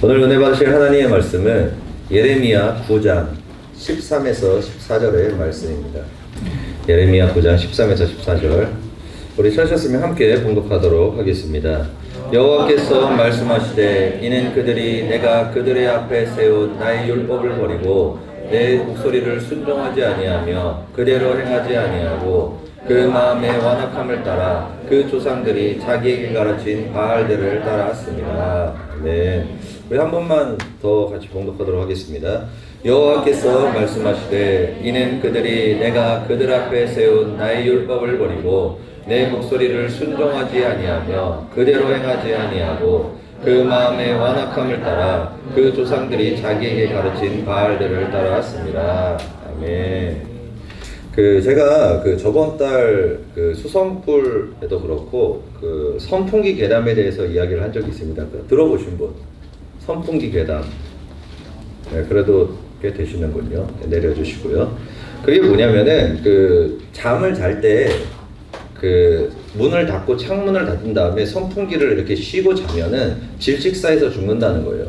오늘 은혜 받으실 하나님의 말씀은 예레미야 9장 13에서 14절의 말씀입니다. 예레미야 9장 13에서 14절, 우리 찾으셨으면 함께 봉독하도록 하겠습니다. 여호와께서 말씀하시되 이는 그들이 내가 그들의 앞에 세운 나의 율법을 버리고 내 목소리를 순종하지 아니하며 그대로 행하지 아니하고 그 마음의 완악함을 따라 그 조상들이 자기에게 가르친 바알들을 따라왔습니다. 네, 우리 한 번만 더 같이 봉독하도록 하겠습니다. 여호와께서 말씀하시되 이는 그들이 내가 그들 앞에 세운 나의 율법을 버리고 내 목소리를 순종하지 아니하며 그대로 행하지 아니하고 그 마음의 완악함을 따라 그 조상들이 자기에게 가르친 바알들을 따라왔습니다. 아멘. 제가 저번 달 수성풀에도 그렇고 선풍기 괴담에 대해서 이야기를 한 적이 있습니다. 들어보신 분? 선풍기 괴담. 네, 그래도 꽤 되시는군요. 네, 내려주시고요. 그게 뭐냐면은 잠을 잘 때 문을 닫고 창문을 닫은 다음에 선풍기를 이렇게 쉬고 자면은 질식사에서 죽는다는 거예요.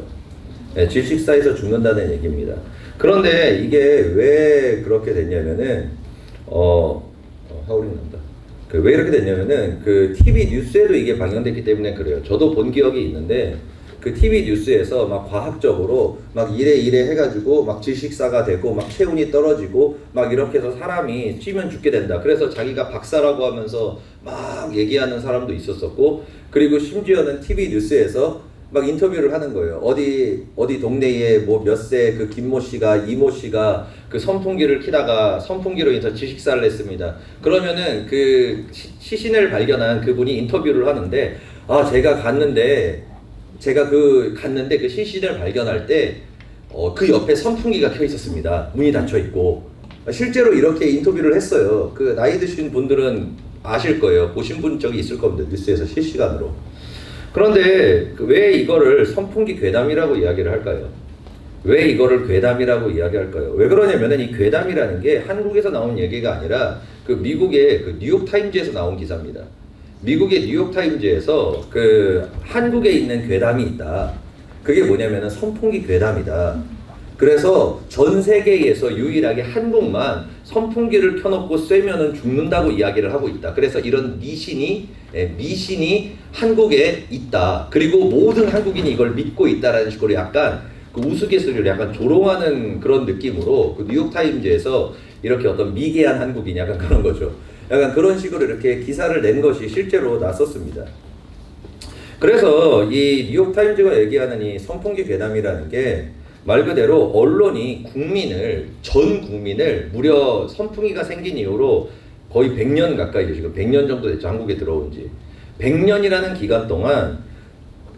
네, 질식사에서 죽는다는 얘기입니다. 그런데 이게 왜 그렇게 됐냐면은 하울링 난다. 왜 이렇게 됐냐면은 TV 뉴스에도 이게 방영됐기 때문에 그래요. 저도 본 기억이 있는데 TV 뉴스에서 막 과학적으로 막 이래 해가지고 막 질식사가 되고 막 체온이 떨어지고 막 이렇게 해서 사람이 찌면 죽게 된다. 그래서 자기가 박사라고 하면서 막 얘기하는 사람도 있었었고, 그리고 심지어는 TV 뉴스에서 막 인터뷰를 하는 거예요. 어디 동네에 뭐 몇 세 김모 씨가 이모 씨가 선풍기를 키다가 선풍기로 인해서 질식사를 했습니다. 그러면은 시신을 발견한 그분이 인터뷰를 하는데, 제가 갔는데 시신을 발견할 때 그 옆에 선풍기가 켜 있었습니다. 문이 닫혀 있고. 실제로 이렇게 인터뷰를 했어요. 나이 드신 분들은 아실 거예요. 보신 분 적이 있을 겁니다. 뉴스에서 실시간으로. 그런데 왜 이거를 선풍기 괴담이라고 이야기를 할까요? 왜 이거를 괴담이라고 이야기할까요? 왜 그러냐면은 이 괴담이라는 게 한국에서 나온 얘기가 아니라 미국의 뉴욕타임즈에서 나온 기사입니다. 미국의 뉴욕타임즈에서 한국에 있는 괴담이 있다. 그게 뭐냐면은 선풍기 괴담이다. 그래서 전 세계에서 유일하게 한국만 선풍기를 켜놓고 쐬면은 죽는다고 이야기를 하고 있다. 그래서 이런 미신이 한국에 있다. 그리고 모든 한국인이 이걸 믿고 있다라는 식으로 약간 우스갯소리를 약간 조롱하는 그런 느낌으로 뉴욕타임즈에서 이렇게 어떤 미개한 한국인 약간 그런 거죠. 약간 그런 식으로 이렇게 기사를 낸 것이 실제로 났었습니다. 그래서 이 뉴욕타임즈가 얘기하는 이 선풍기 괴담이라는 게 말 그대로 언론이 전 국민을 무려 선풍기가 생긴 이후로 거의 100년 가까이, 지금 100년 정도 됐죠. 한국에 들어온 지. 100년이라는 기간 동안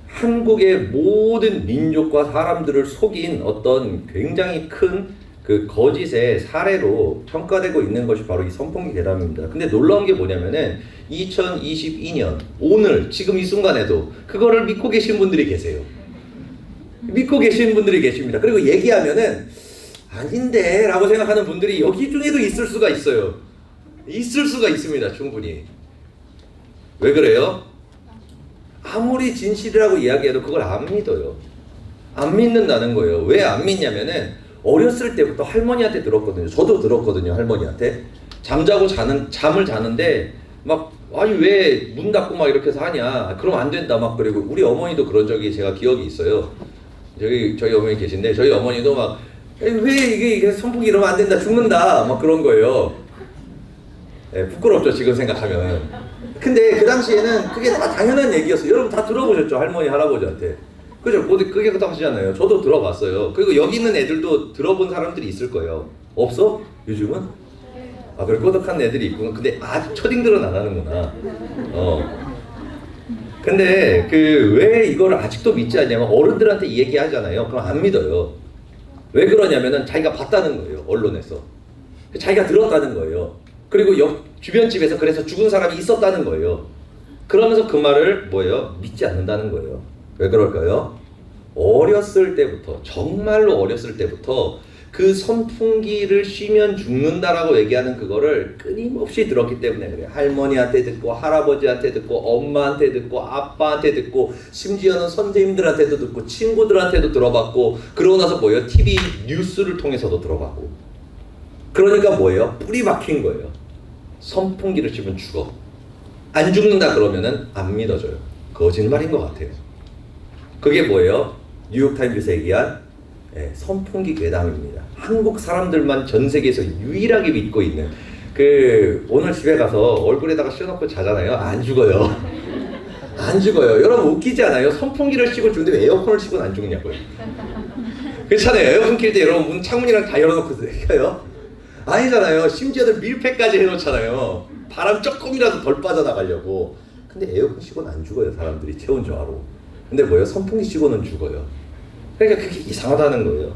한국의 모든 민족과 사람들을 속인 어떤 굉장히 큰 거짓의 사례로 평가되고 있는 것이 바로 이 선풍기 괴담입니다. 근데 놀라운 게 뭐냐면은 2022년 오늘 지금 이 순간에도 그거를 믿고 계신 분들이 계세요. 믿고 계신 분들이 계십니다. 그리고 얘기하면은 아닌데 라고 생각하는 분들이 여기 중에도 있을 수가 있어요. 있을 수가 있습니다. 충분히. 왜 그래요? 아무리 진실이라고 이야기해도 그걸 안 믿어요. 안 믿는다는 거예요. 왜 안 믿냐면은 어렸을 때부터 할머니한테 들었거든요. 저도 들었거든요. 할머니한테. 잠을 자는데 막 아니 왜 문 닫고 막 이렇게 해서 하냐. 그럼 안 된다 막. 그리고 우리 어머니도 그런 적이 제가 기억이 있어요. 저희 어머니 계신데 저희 어머니도 막 왜 이게 선풍기 이러면 안 된다 죽는다 막 그런 거예요. 네, 부끄럽죠 지금 생각하면. 근데 그 당시에는 그게 다 당연한 얘기였어요. 여러분 다 들어보셨죠? 할머니 할아버지한테. 그죠? 모두 그게 또 하시잖아요. 저도 들어봤어요. 그리고 여기 있는 애들도 들어본 사람들이 있을 거예요. 없어? 요즘은? 그래 꼬덕한 애들이 있구나. 근데 아주 초딩들은 안 하는구나. 근데 왜 이거를 아직도 믿지 않냐면 어른들한테 이 얘기 하잖아요. 그럼 안 믿어요. 왜 그러냐면은 자기가 봤다는 거예요. 언론에서. 자기가 들었다는 거예요. 그리고 주변 집에서 그래서 죽은 사람이 있었다는 거예요. 그러면서 그 말을 믿지 않는다는 거예요. 왜 그럴까요? 어렸을 때부터, 정말로 어렸을 때부터 그 선풍기를 쉬면 죽는다라고 얘기하는 그거를 끊임없이 들었기 때문에 그래요. 할머니한테 듣고 할아버지한테 듣고 엄마한테 듣고 아빠한테 듣고 심지어는 선생님들한테도 듣고 친구들한테도 들어봤고 그러고 나서 뭐예요? TV 뉴스를 통해서도 들어봤고 그러니까 뭐예요? 뿌리 박힌 거예요. 선풍기를 씹으면 죽어. 안 죽는다 그러면은 안 믿어져요. 거짓말인 것 같아요. 그게 뭐예요? 뉴욕타임즈에서 얘기한 선풍기 괴담입니다. 한국 사람들만 전 세계에서 유일하게 믿고 있는 오늘 집에 가서 얼굴에다가 씌워놓고 자잖아요. 안 죽어요. 안 죽어요. 여러분 웃기지 않아요? 선풍기를 씌고 죽는데 왜 에어컨을 씌고는 안 죽냐고요. 그렇잖아요. 에어컨 킬 때 여러분 문 창문이랑 다 열어놓고 해요? 아니잖아요. 심지어는 밀폐까지 해놓잖아요. 바람 조금이라도 덜 빠져나가려고. 근데 에어컨 씌고는 안 죽어요. 사람들이 체온저하로. 근데 뭐예요? 선풍기 씌고는 죽어요. 그러니까 그게 이상하다는 거예요.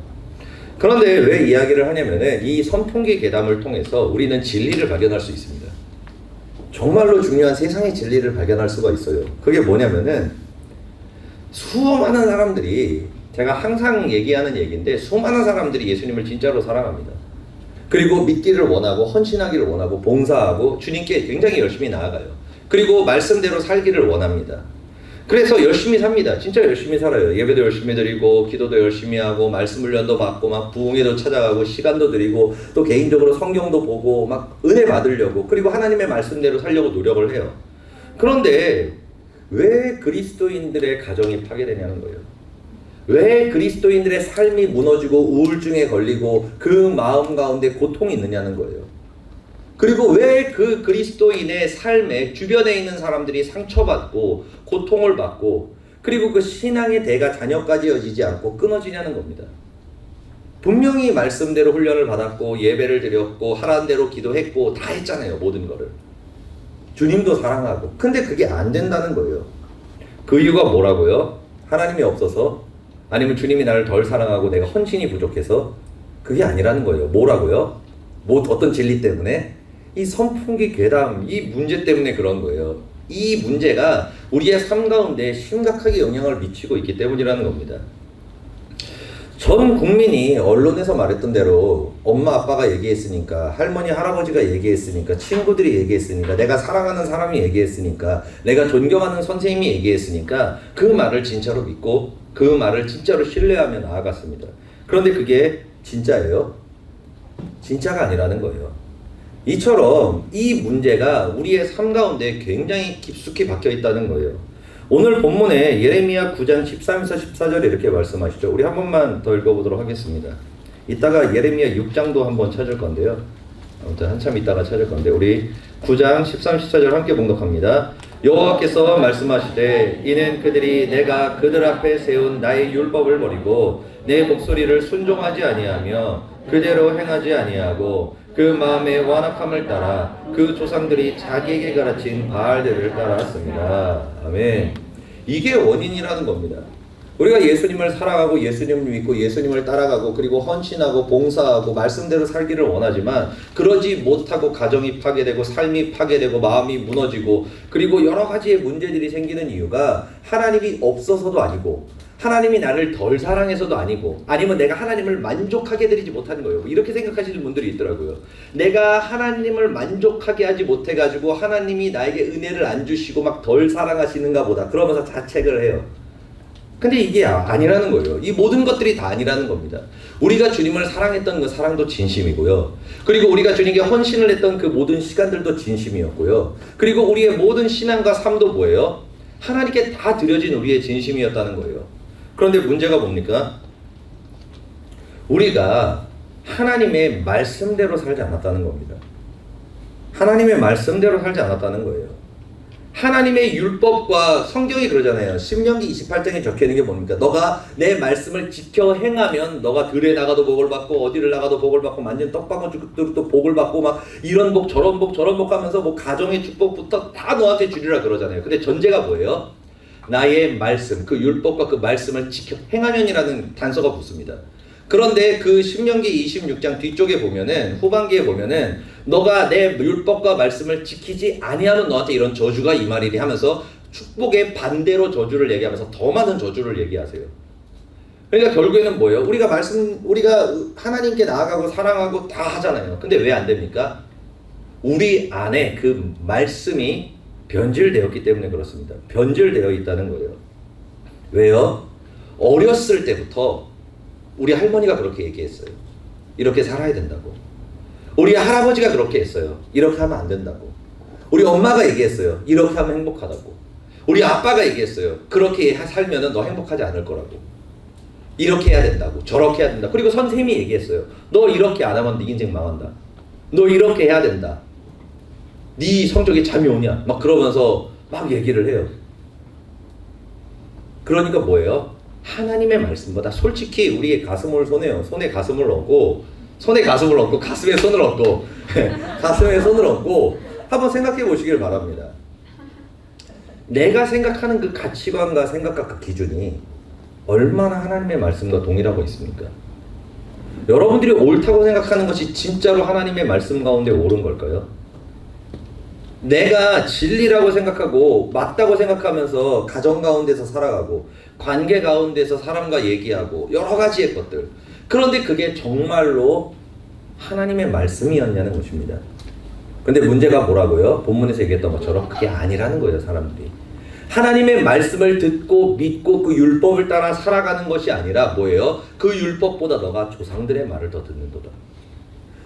그런데 왜 이야기를 하냐면은 이 선풍기 괴담을 통해서 우리는 진리를 발견할 수 있습니다. 정말로 중요한 세상의 진리를 발견할 수가 있어요. 그게 뭐냐면은 수많은 사람들이 제가 항상 얘기하는 얘기인데 수많은 사람들이 예수님을 진짜로 사랑합니다. 그리고 믿기를 원하고 헌신하기를 원하고 봉사하고 주님께 굉장히 열심히 나아가요. 그리고 말씀대로 살기를 원합니다. 그래서 열심히 삽니다. 진짜 열심히 살아요. 예배도 열심히 드리고 기도도 열심히 하고 말씀 훈련도 받고 막 부흥회도 찾아가고 시간도 드리고 또 개인적으로 성경도 보고 막 은혜 받으려고 그리고 하나님의 말씀대로 살려고 노력을 해요. 그런데 왜 그리스도인들의 가정이 파괴되냐는 거예요. 왜 그리스도인들의 삶이 무너지고 우울증에 걸리고 그 마음 가운데 고통이 있느냐는 거예요. 그리고 왜 그 그리스도인의 삶에 주변에 있는 사람들이 상처받고 고통을 받고 그리고 그 신앙의 대가 자녀까지 이어지지 않고 끊어지냐는 겁니다. 분명히 말씀대로 훈련을 받았고 예배를 드렸고 하라는 대로 기도했고 다 했잖아요. 모든 거를. 주님도 사랑하고. 근데 그게 안 된다는 거예요. 그 이유가 뭐라고요? 하나님이 없어서? 아니면 주님이 나를 덜 사랑하고 내가 헌신이 부족해서? 그게 아니라는 거예요. 뭐라고요? 어떤 진리 때문에? 이 선풍기 괴담, 이 문제 때문에 그런 거예요. 이 문제가 우리의 삶 가운데 심각하게 영향을 미치고 있기 때문이라는 겁니다. 전 국민이 언론에서 말했던 대로 엄마 아빠가 얘기했으니까 할머니 할아버지가 얘기했으니까 친구들이 얘기했으니까 내가 사랑하는 사람이 얘기했으니까 내가 존경하는 선생님이 얘기했으니까 그 말을 진짜로 믿고 그 말을 진짜로 신뢰하며 나아갔습니다. 그런데 그게 진짜예요? 진짜가 아니라는 거예요. 이처럼 이 문제가 우리의 삶 가운데 굉장히 깊숙이 박혀 있다는 거예요. 오늘 본문에 예레미야 9장 13에서 14절에 이렇게 말씀하시죠. 우리 한 번만 더 읽어보도록 하겠습니다. 이따가 예레미야 6장도 한번 찾을 건데요. 아무튼 한참 있다가 찾을 건데 우리 9장 13, 14절 함께 봉독합니다. 여호와께서 말씀하시되 이는 그들이 내가 그들 앞에 세운 나의 율법을 버리고 내 목소리를 순종하지 아니하며 그대로 행하지 아니하고 그 마음의 완악함을 따라 그 조상들이 자기에게 가르친 바알들을 따랐습니다. 아멘. 이게 원인이라는 겁니다. 우리가 예수님을 사랑하고 예수님을 믿고 예수님을 따라가고 그리고 헌신하고 봉사하고 말씀대로 살기를 원하지만 그러지 못하고 가정이 파괴되고 삶이 파괴되고 마음이 무너지고 그리고 여러 가지의 문제들이 생기는 이유가 하나님이 없어서도 아니고 하나님이 나를 덜 사랑해서도 아니고 아니면 내가 하나님을 만족하게 드리지 못하는 거예요. 이렇게 생각하시는 분들이 있더라고요. 내가 하나님을 만족하게 하지 못해가지고 하나님이 나에게 은혜를 안 주시고 막 덜 사랑하시는가 보다 그러면서 자책을 해요. 근데 이게 아니라는 거예요. 이 모든 것들이 다 아니라는 겁니다. 우리가 주님을 사랑했던 그 사랑도 진심이고요. 그리고 우리가 주님께 헌신을 했던 그 모든 시간들도 진심이었고요. 그리고 우리의 모든 신앙과 삶도 뭐예요? 하나님께 다 드려진 우리의 진심이었다는 거예요. 그런데 문제가 뭡니까? 우리가 하나님의 말씀대로 살지 않았다는 겁니다. 하나님의 말씀대로 살지 않았다는 거예요. 하나님의 율법과 성경이 그러잖아요. 신명기 28장에 적혀있는 게 뭡니까? 너가 내 말씀을 지켜 행하면 너가 들에 나가도 복을 받고 어디를 나가도 복을 받고 만진 떡방울도 복을 받고 막 이런 복 저런 복 하면서 뭐 가정의 축복부터 다 너한테 주리라 그러잖아요. 근데 전제가 뭐예요? 나의 말씀, 그 율법과 그 말씀을 지켜 행하면이라는 단서가 붙습니다. 그런데 그 신명기 26장 뒤쪽에 보면은 후반기에 보면은 너가 내 율법과 말씀을 지키지 아니하면 너한테 이런 저주가 임하리리 하면서 축복의 반대로 저주를 얘기하면서 더 많은 저주를 얘기하세요. 그러니까 결국에는 뭐예요? 우리가 하나님께 나아가고 사랑하고 다 하잖아요. 근데 왜 안 됩니까? 우리 안에 그 말씀이 변질되었기 때문에 그렇습니다. 변질되어 있다는 거예요. 왜요? 어렸을 때부터 우리 할머니가 그렇게 얘기했어요. 이렇게 살아야 된다고. 우리 할아버지가 그렇게 했어요. 이렇게 하면 안 된다고. 우리 엄마가 얘기했어요. 이렇게 하면 행복하다고. 우리 아빠가 얘기했어요. 그렇게 살면은 너 행복하지 않을 거라고. 이렇게 해야 된다고. 저렇게 해야 된다. 그리고 선생님이 얘기했어요. 너 이렇게 안 하면 네 인생 망한다. 너 이렇게 해야 된다. 네 성적에 잠이 오냐? 막 그러면서 막 얘기를 해요. 그러니까 뭐예요? 하나님의 말씀보다 솔직히 우리의 가슴을 손에 가슴을 얹고 가슴에 손을 얹고 가슴에 손을 얹고 한번 생각해 보시길 바랍니다. 내가 생각하는 그 가치관과 생각과 그 기준이 얼마나 하나님의 말씀과 동일하고 있습니까? 여러분들이 옳다고 생각하는 것이 진짜로 하나님의 말씀 가운데 옳은 걸까요? 내가 진리라고 생각하고 맞다고 생각하면서 가정 가운데서 살아가고 관계 가운데서 사람과 얘기하고 여러 가지의 것들, 그런데 그게 정말로 하나님의 말씀이었냐는 것입니다. 근데 문제가 뭐라고요? 본문에서 얘기했던 것처럼 그게 아니라는 거예요. 사람들이 하나님의 말씀을 듣고 믿고 그 율법을 따라 살아가는 것이 아니라 뭐예요? 그 율법보다 너가 조상들의 말을 더 듣는도다.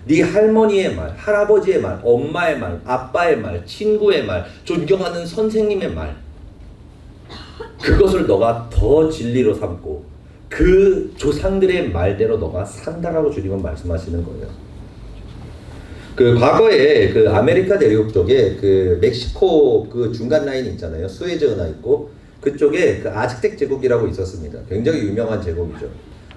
네 할머니의 말, 할아버지의 말, 엄마의 말, 아빠의 말, 친구의 말, 존경하는 선생님의 말, 그것을 너가 더 진리로 삼고 그 조상들의 말대로 너가 산다라고 주님은 말씀하시는 거예요. 그 과거에 그 아메리카 대륙 쪽에 그 멕시코 그 중간 라인이 있잖아요. 스웨즈 운하 있고 그쪽에 그 아즈텍 제국이라고 있었습니다. 굉장히 유명한 제국이죠.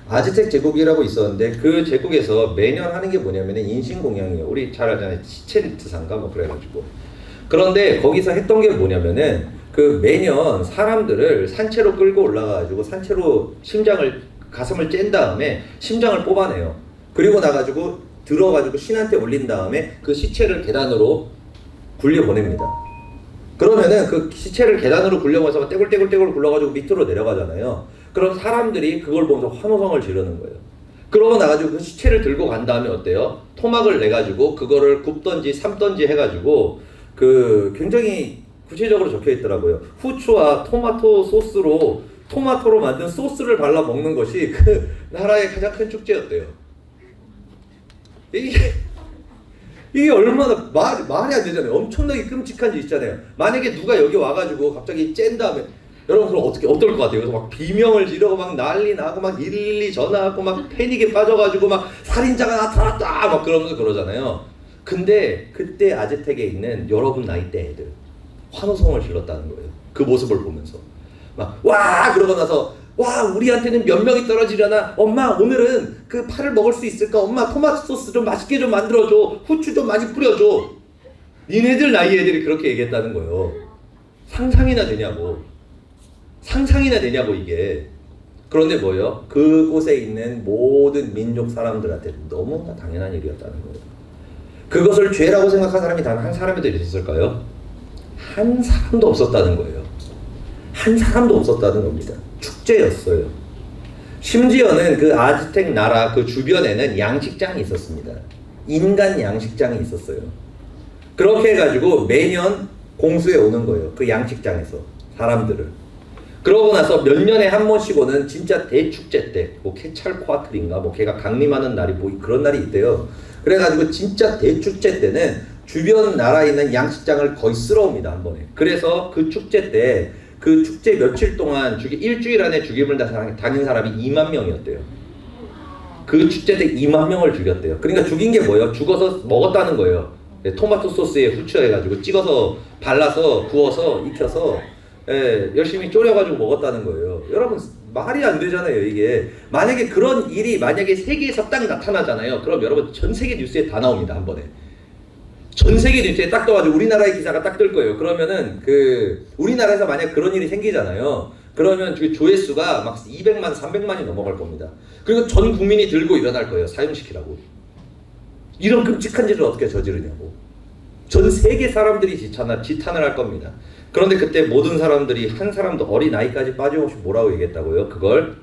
아즈텍 제국이라고 있었는데 그 제국에서 매년 하는 게 뭐냐면은 인신공양이에요. 우리 잘 알잖아요. 치첸이트산가 뭐 그래가지고. 그런데 거기서 했던 게 뭐냐면은 그 매년 사람들을 산채로 끌고 올라가가지고 산채로 가슴을 짠 다음에 심장을 뽑아내요. 그리고 나가지고 들어가지고 신한테 올린 다음에 그 시체를 계단으로 굴려보냅니다. 그러면은 그 시체를 계단으로 굴려보내서 떼굴떼굴 굴러가지고 밑으로 내려가잖아요. 그럼 사람들이 그걸 보면서 환호성을 지르는 거예요. 그러고 나가지고 그 시체를 들고 간 다음에 어때요? 토막을 내가지고 그거를 굽던지 삶던지 해가지고 그 굉장히 구체적으로 적혀 있더라고요. 후추와 토마토 소스로 토마토로 만든 소스를 발라 먹는 것이 그 나라의 가장 큰 축제였대요. 이게 얼마나 말이 안 되잖아요. 엄청나게 끔찍한 짓 있잖아요. 만약에 누가 여기 와가지고 갑자기 짠 다음에 여러분 그럼 어떨 것 같아요? 그래서 막 비명을 지르고 막 난리 나고 막 112 전화하고 막 패닉에 빠져가지고 막 살인자가 나타났다 막 그러면서 그러잖아요. 근데 그때 아즈텍에 있는 여러분 나이대 애들 환호성을 질렀다는 거예요. 그 모습을 보면서 막 와 그러고 나서 와 우리한테는 몇 명이 떨어지려나 엄마 오늘은 그 파를 먹을 수 있을까 엄마 토마토 소스 좀 맛있게 좀 만들어줘 후추 좀 많이 뿌려줘. 니네들 나이 애들이 그렇게 얘기했다는 거예요. 상상이나 되냐고 이게. 그런데 뭐예요? 그곳에 있는 모든 민족 사람들한테 너무나 당연한 일이었다는 거예요. 그것을 죄라고 생각한 사람이 단 한 사람이도 있었을까요? 한 사람도 없었다는 거예요. 한 사람도 없었다는 겁니다. 축제였어요. 심지어는 그 아즈텍 나라 그 주변에는 양식장이 있었습니다. 인간 양식장이 있었어요. 그렇게 해가지고 매년 공수해 오는 거예요. 그 양식장에서 사람들을. 그러고 나서 몇 년에 한 번씩 오는 진짜 대축제 때, 뭐 케찰코아틀인가, 뭐 걔가 강림하는 날이 뭐 그런 날이 있대요. 그래가지고 진짜 대축제 때는 주변 나라에 있는 양식장을 거의 쓸어옵니다 한 번에. 그래서 그 축제 때 그 축제 며칠 동안 일주일 안에 죽임을 당한 사람이 2만 명이었대요. 그 축제 때 2만 명을 죽였대요. 그러니까 죽인 게 뭐예요? 죽어서 먹었다는 거예요. 토마토 소스에 후추 해가지고 찍어서 발라서 구워서 익혀서 열심히 졸여가지고 먹었다는 거예요. 여러분 말이 안 되잖아요 이게. 만약에 그런 일이 만약에 세계에서 딱 나타나잖아요. 그럼 여러분 전 세계 뉴스에 다 나옵니다 한 번에. 전 세계 뉴스에 딱 떠가지고 우리나라의 기사가 딱 뜰 거예요. 그러면은 그 우리나라에서 만약 그런 일이 생기잖아요. 그러면 조회수가 막 200만, 300만이 넘어갈 겁니다. 그리고 전 국민이 들고 일어날 거예요. 사형시키라고. 이런 끔찍한 짓을 어떻게 저지르냐고. 전 세계 사람들이 지탄을 할 겁니다. 그런데 그때 모든 사람들이 한 사람도 어린 아이까지 빠짐없이 뭐라고 얘기했다고요? 그걸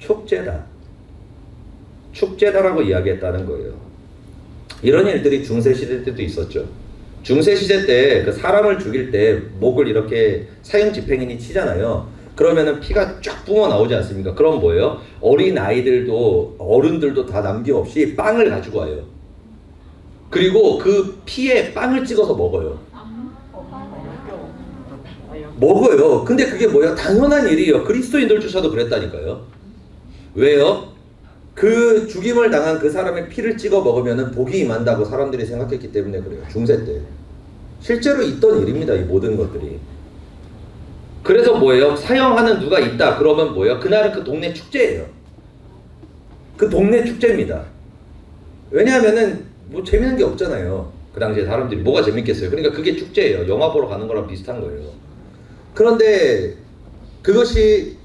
축제다. 축제다라고 이야기했다는 거예요. 이런 일들이 중세시대 때도 있었죠. 중세시대 때 그 사람을 죽일 때 목을 이렇게 사형 집행인이 치잖아요. 그러면은 피가 쫙 뿜어 나오지 않습니까? 그럼 뭐예요? 어린 아이들도 어른들도 다 남김없이 빵을 가지고 와요. 그리고 그 피에 빵을 찍어서 먹어요. 먹어요. 근데 그게 뭐야? 당연한 일이에요. 그리스도인들조차도 그랬다니까요. 왜요? 그 죽임을 당한 그 사람의 피를 찍어 먹으면 복이 임한다고 사람들이 생각했기 때문에 그래요. 중세 때. 실제로 있던 일입니다. 이 모든 것들이. 그래서 뭐예요? 사형하는 누가 있다. 그러면 뭐예요? 그날은 그 동네 축제예요. 그 동네 축제입니다. 왜냐하면은 뭐 재밌는 게 없잖아요. 그 당시에 사람들이 뭐가 재밌겠어요. 그러니까 그게 축제예요. 영화 보러 가는 거랑 비슷한 거예요. 그런데 그것이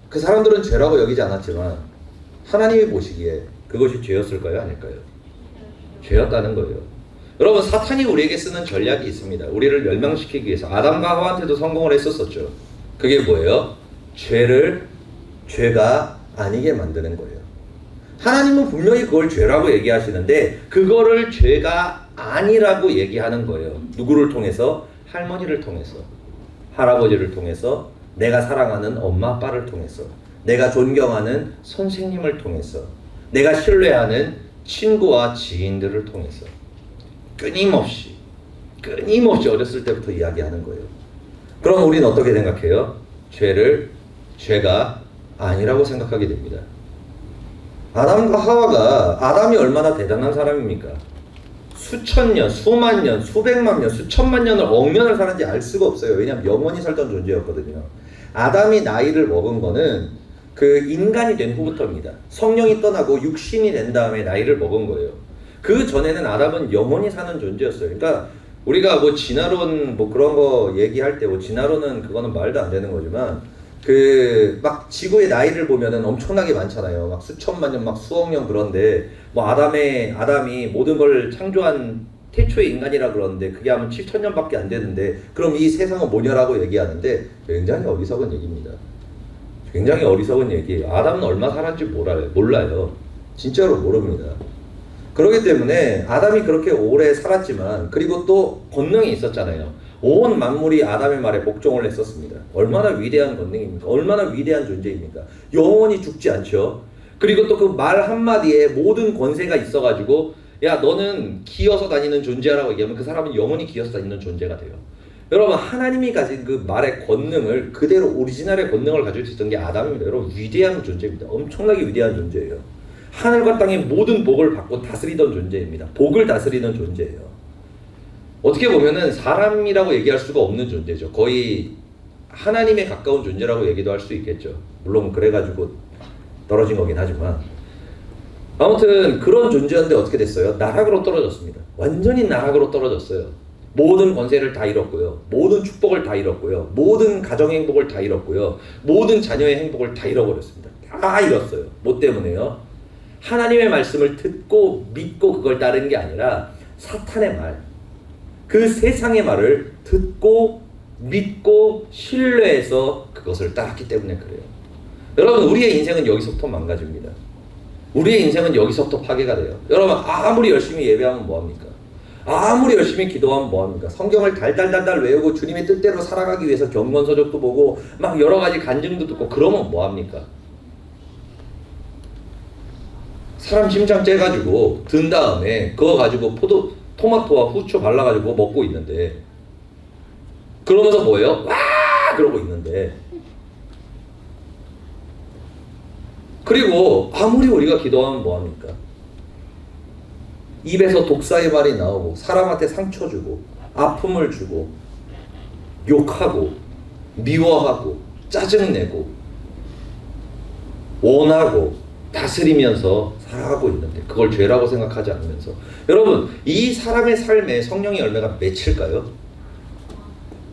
그 사람들은 죄라고 여기지 않았지만 하나님이 보시기에 그것이 죄였을까요? 아닐까요? 죄였다는 거예요. 여러분, 사탄이 우리에게 쓰는 전략이 있습니다. 우리를 멸망시키기 위해서. 아담과 하와한테도 성공을 했었었죠. 그게 뭐예요? 죄가 아니게 만드는 거예요. 하나님은 분명히 그걸 죄라고 얘기하시는데 그거를 죄가 아니라고 얘기하는 거예요. 누구를 통해서? 할머니를 통해서, 할아버지를 통해서, 내가 사랑하는 엄마 아빠를 통해서, 내가 존경하는 선생님을 통해서, 내가 신뢰하는 친구와 지인들을 통해서 끊임없이 어렸을 때부터 이야기하는 거예요. 그럼 우리는 어떻게 생각해요? 죄가 아니라고 생각하게 됩니다. 아담과 하와가, 아담이 얼마나 대단한 사람입니까? 수천 년, 수만 년, 수백만 년, 수천만 년을 억년을 살았는지 알 수가 없어요. 왜냐하면 영원히 살던 존재였거든요. 아담이 나이를 먹은 거는 그 인간이 된 후부터입니다. 성령이 떠나고 육신이 된 다음에 나이를 먹은 거예요. 그 전에는 아담은 영원히 사는 존재였어요. 그러니까 우리가 뭐 진화론 뭐 그런 거 얘기할 때 뭐 진화론은 그거는 말도 안 되는 거지만 그 막 지구의 나이를 보면은 엄청나게 많잖아요. 막 수천만 년, 막 수억 년 그런데 뭐 아담이 모든 걸 창조한 태초의 인간이라 그러는데 그게 아마 7,000년밖에 안 되는데 그럼 이 세상은 뭐냐라고 얘기하는데 굉장히 어리석은 얘기입니다. 굉장히 어리석은 얘기예요. 아담은 얼마 살았는지 몰라요. 진짜로 모릅니다. 그렇기 때문에 아담이 그렇게 오래 살았지만 그리고 또 권능이 있었잖아요. 온 만물이 아담의 말에 복종을 했었습니다. 얼마나 위대한 권능입니까? 얼마나 위대한 존재입니까? 영원히 죽지 않죠. 그리고 또 그 말 한마디에 모든 권세가 있어가지고 야 너는 기어서 다니는 존재라고 얘기하면 그 사람은 영원히 기어서 다니는 존재가 돼요. 여러분, 하나님이 가진 그 말의 권능을 그대로 오리지널의 권능을 가지고 있었던 게 아담입니다. 여러분, 위대한 존재입니다. 엄청나게 위대한 존재예요. 하늘과 땅의 모든 복을 받고 다스리던 존재입니다. 복을 다스리는 존재예요. 어떻게 보면은 사람이라고 얘기할 수가 없는 존재죠. 거의 하나님에 가까운 존재라고 얘기도 할 수 있겠죠. 물론 그래가지고 떨어진 거긴 하지만 아무튼 그런 존재였는데 어떻게 됐어요? 나락으로 떨어졌습니다. 완전히 나락으로 떨어졌어요. 모든 권세를 다 잃었고요. 모든 축복을 다 잃었고요. 모든 가정의 행복을 다 잃었고요. 모든 자녀의 행복을 다 잃어버렸습니다. 다 잃었어요. 뭐 때문에요? 하나님의 말씀을 듣고 믿고 그걸 따르는 게 아니라 사탄의 말, 그 세상의 말을 듣고 믿고 신뢰해서 그것을 따랐기 때문에 그래요. 여러분, 우리의 인생은 여기서부터 망가집니다. 우리의 인생은 여기서부터 파괴가 돼요. 여러분, 아무리 열심히 예배하면 뭐합니까? 아무리 열심히 기도하면 뭐합니까? 성경을 달달달달 외우고 주님의 뜻대로 살아가기 위해서 경건서적도 보고 막 여러 가지 간증도 듣고 그러면 뭐합니까? 사람 심장 째가지고 든 다음에 그거 가지고 토마토와 후추 발라가지고 먹고 있는데 그러면서 뭐예요? 와! 그러고 있는데 그리고 아무리 우리가 기도하면 뭐합니까? 입에서 독사의 말이 나오고 사람한테 상처 주고 아픔을 주고 욕하고 미워하고 짜증내고 원하고 다스리면서 살아가고 있는데 그걸 죄라고 생각하지 않으면서 여러분, 이 사람의 삶에 성령의 열매가 맺힐까요?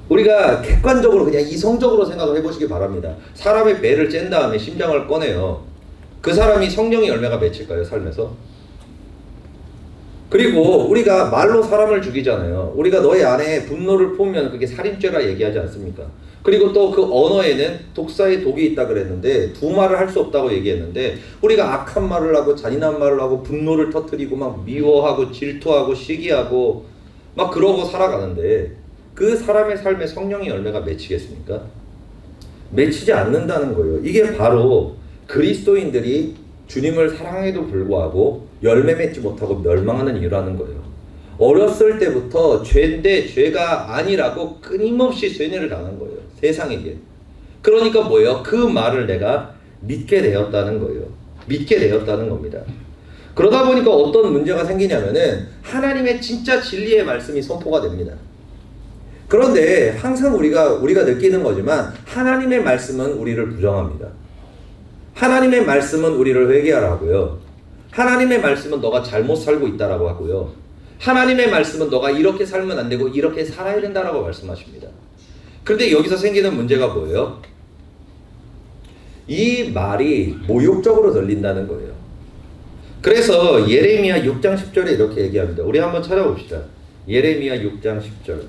우리가 객관적으로 그냥 이성적으로 생각을 해보시기 바랍니다. 사람의 배를 짠 다음에 심장을 꺼내요. 그 사람이 성령의 열매가 맺힐까요? 삶에서? 그리고 우리가 말로 사람을 죽이잖아요. 우리가 너의 안에 분노를 품으면 그게 살인죄라 얘기하지 않습니까? 그리고 또 그 언어에는 독사의 독이 있다 그랬는데 두 말을 할 수 없다고 얘기했는데 우리가 악한 말을 하고 잔인한 말을 하고 분노를 터뜨리고 막 미워하고 질투하고 시기하고 막 그러고 살아가는데 그 사람의 삶에 성령의 열매가 맺히겠습니까? 맺히지 않는다는 거예요. 이게 바로 그리스도인들이 주님을 사랑해도 불구하고 열매 맺지 못하고 멸망하는 이유라는 거예요. 어렸을 때부터 죄인데 죄가 아니라고 끊임없이 쇠뇌를 당한 거예요. 세상에게. 그러니까 뭐예요? 그 말을 내가 믿게 되었다는 거예요. 믿게 되었다는 겁니다. 그러다 보니까 어떤 문제가 생기냐면은 하나님의 진짜 진리의 말씀이 선포가 됩니다. 그런데 항상 우리가 느끼는 거지만 하나님의 말씀은 우리를 부정합니다. 하나님의 말씀은 우리를 회개하라고요. 하나님의 말씀은 너가 잘못 살고 있다라고 하고요. 하나님의 말씀은 너가 이렇게 살면 안 되고 이렇게 살아야 된다라고 말씀하십니다. 그런데 여기서 생기는 문제가 뭐예요? 이 말이 모욕적으로 들린다는 거예요. 그래서 예레미야 6장 10절에 이렇게 얘기합니다. 우리 한번 찾아봅시다. 예레미야 6장 10절.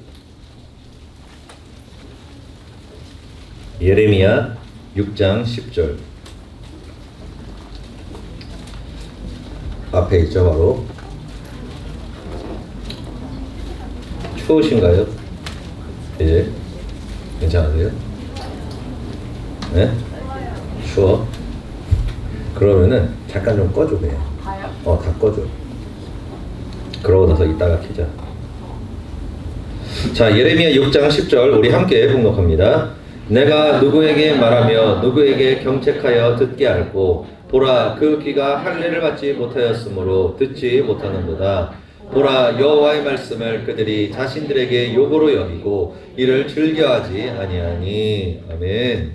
예레미야 6장 10절. 앞에 있죠, 바로. 추우신가요? 이제 괜찮으세요? 네? 추워? 그러면은 잠깐 좀 꺼줘 그냥. 다 꺼줘. 그러고 나서 이따가 켜자. 자, 예레미야 6장 10절 우리 함께 봉독합니다. 내가 누구에게 말하며 누구에게 경책하여 듣게 할꼬 보라 그 귀가 할례를 받지 못하였으므로 듣지 못하는도다. 보라 여호와의 말씀을 그들이 자신들에게 욕으로 여기고 이를 즐겨하지 아니하니. 아멘.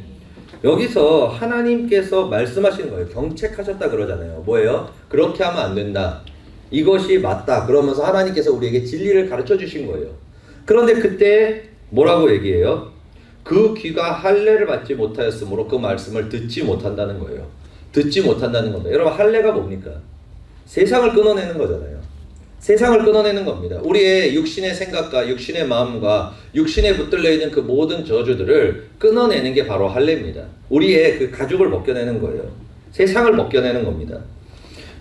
여기서 하나님께서 말씀하시는 거예요. 경책하셨다 그러잖아요. 뭐예요? 그렇게 하면 안 된다. 이것이 맞다. 그러면서 하나님께서 우리에게 진리를 가르쳐 주신 거예요. 그런데 그때 뭐라고 얘기해요? 그 귀가 할례를 받지 못하였으므로 그 말씀을 듣지 못한다는 거예요. 듣지 못한다는 겁니다. 여러분 할례가 뭡니까? 세상을 끊어내는 거잖아요. 세상을 끊어내는 겁니다. 우리의 육신의 생각과 육신의 마음과 육신에 붙들려 있는 그 모든 저주들을 끊어내는 게 바로 할례입니다. 우리의 그 가죽을 벗겨내는 거예요. 세상을 벗겨내는 겁니다.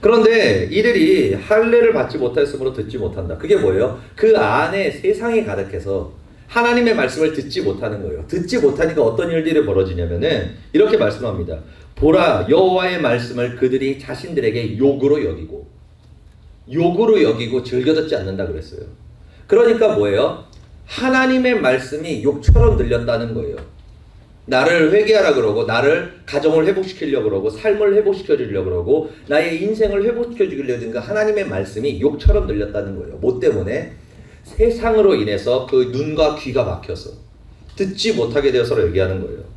그런데 이들이 할례를 받지 못했으므로 듣지 못한다. 그게 뭐예요? 그 안에 세상이 가득해서 하나님의 말씀을 듣지 못하는 거예요. 듣지 못하니까 어떤 일들이 벌어지냐면은 이렇게 말씀합니다. 보라 여호와의 말씀을 그들이 자신들에게 욕으로 여기고 즐겨 듣지 않는다 그랬어요. 그러니까 뭐예요? 하나님의 말씀이 욕처럼 들렸다는 거예요. 나를 회개하라 그러고 나를 가정을 회복시키려고 그러고 삶을 회복시켜 주려고 그러고 나의 인생을 회복시켜 주려든가 하나님의 말씀이 욕처럼 들렸다는 거예요. 뭐 때문에? 세상으로 인해서 그 눈과 귀가 막혀서 듣지 못하게 되어서 얘기하는 거예요.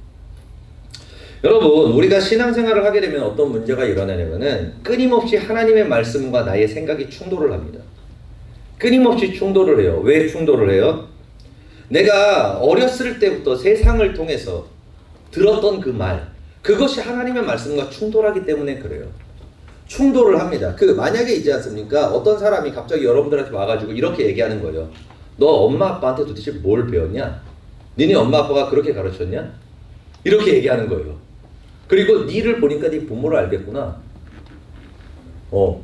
여러분 우리가 신앙생활을 하게 되면 어떤 문제가 일어나냐면은 끊임없이 하나님의 말씀과 나의 생각이 충돌을 합니다. 끊임없이 충돌을 해요. 왜 충돌을 해요? 내가 어렸을 때부터 세상을 통해서 들었던 그 말, 그것이 하나님의 말씀과 충돌하기 때문에 그래요. 충돌을 합니다. 만약에 있지 않습니까? 어떤 사람이 갑자기 여러분들한테 와가지고 이렇게 얘기하는 거예요. 너 엄마 아빠한테 도대체 뭘 배웠냐? 니네 엄마 아빠가 그렇게 가르쳤냐? 이렇게 얘기하는 거예요. 그리고 니를 보니까 네 부모를 알겠구나.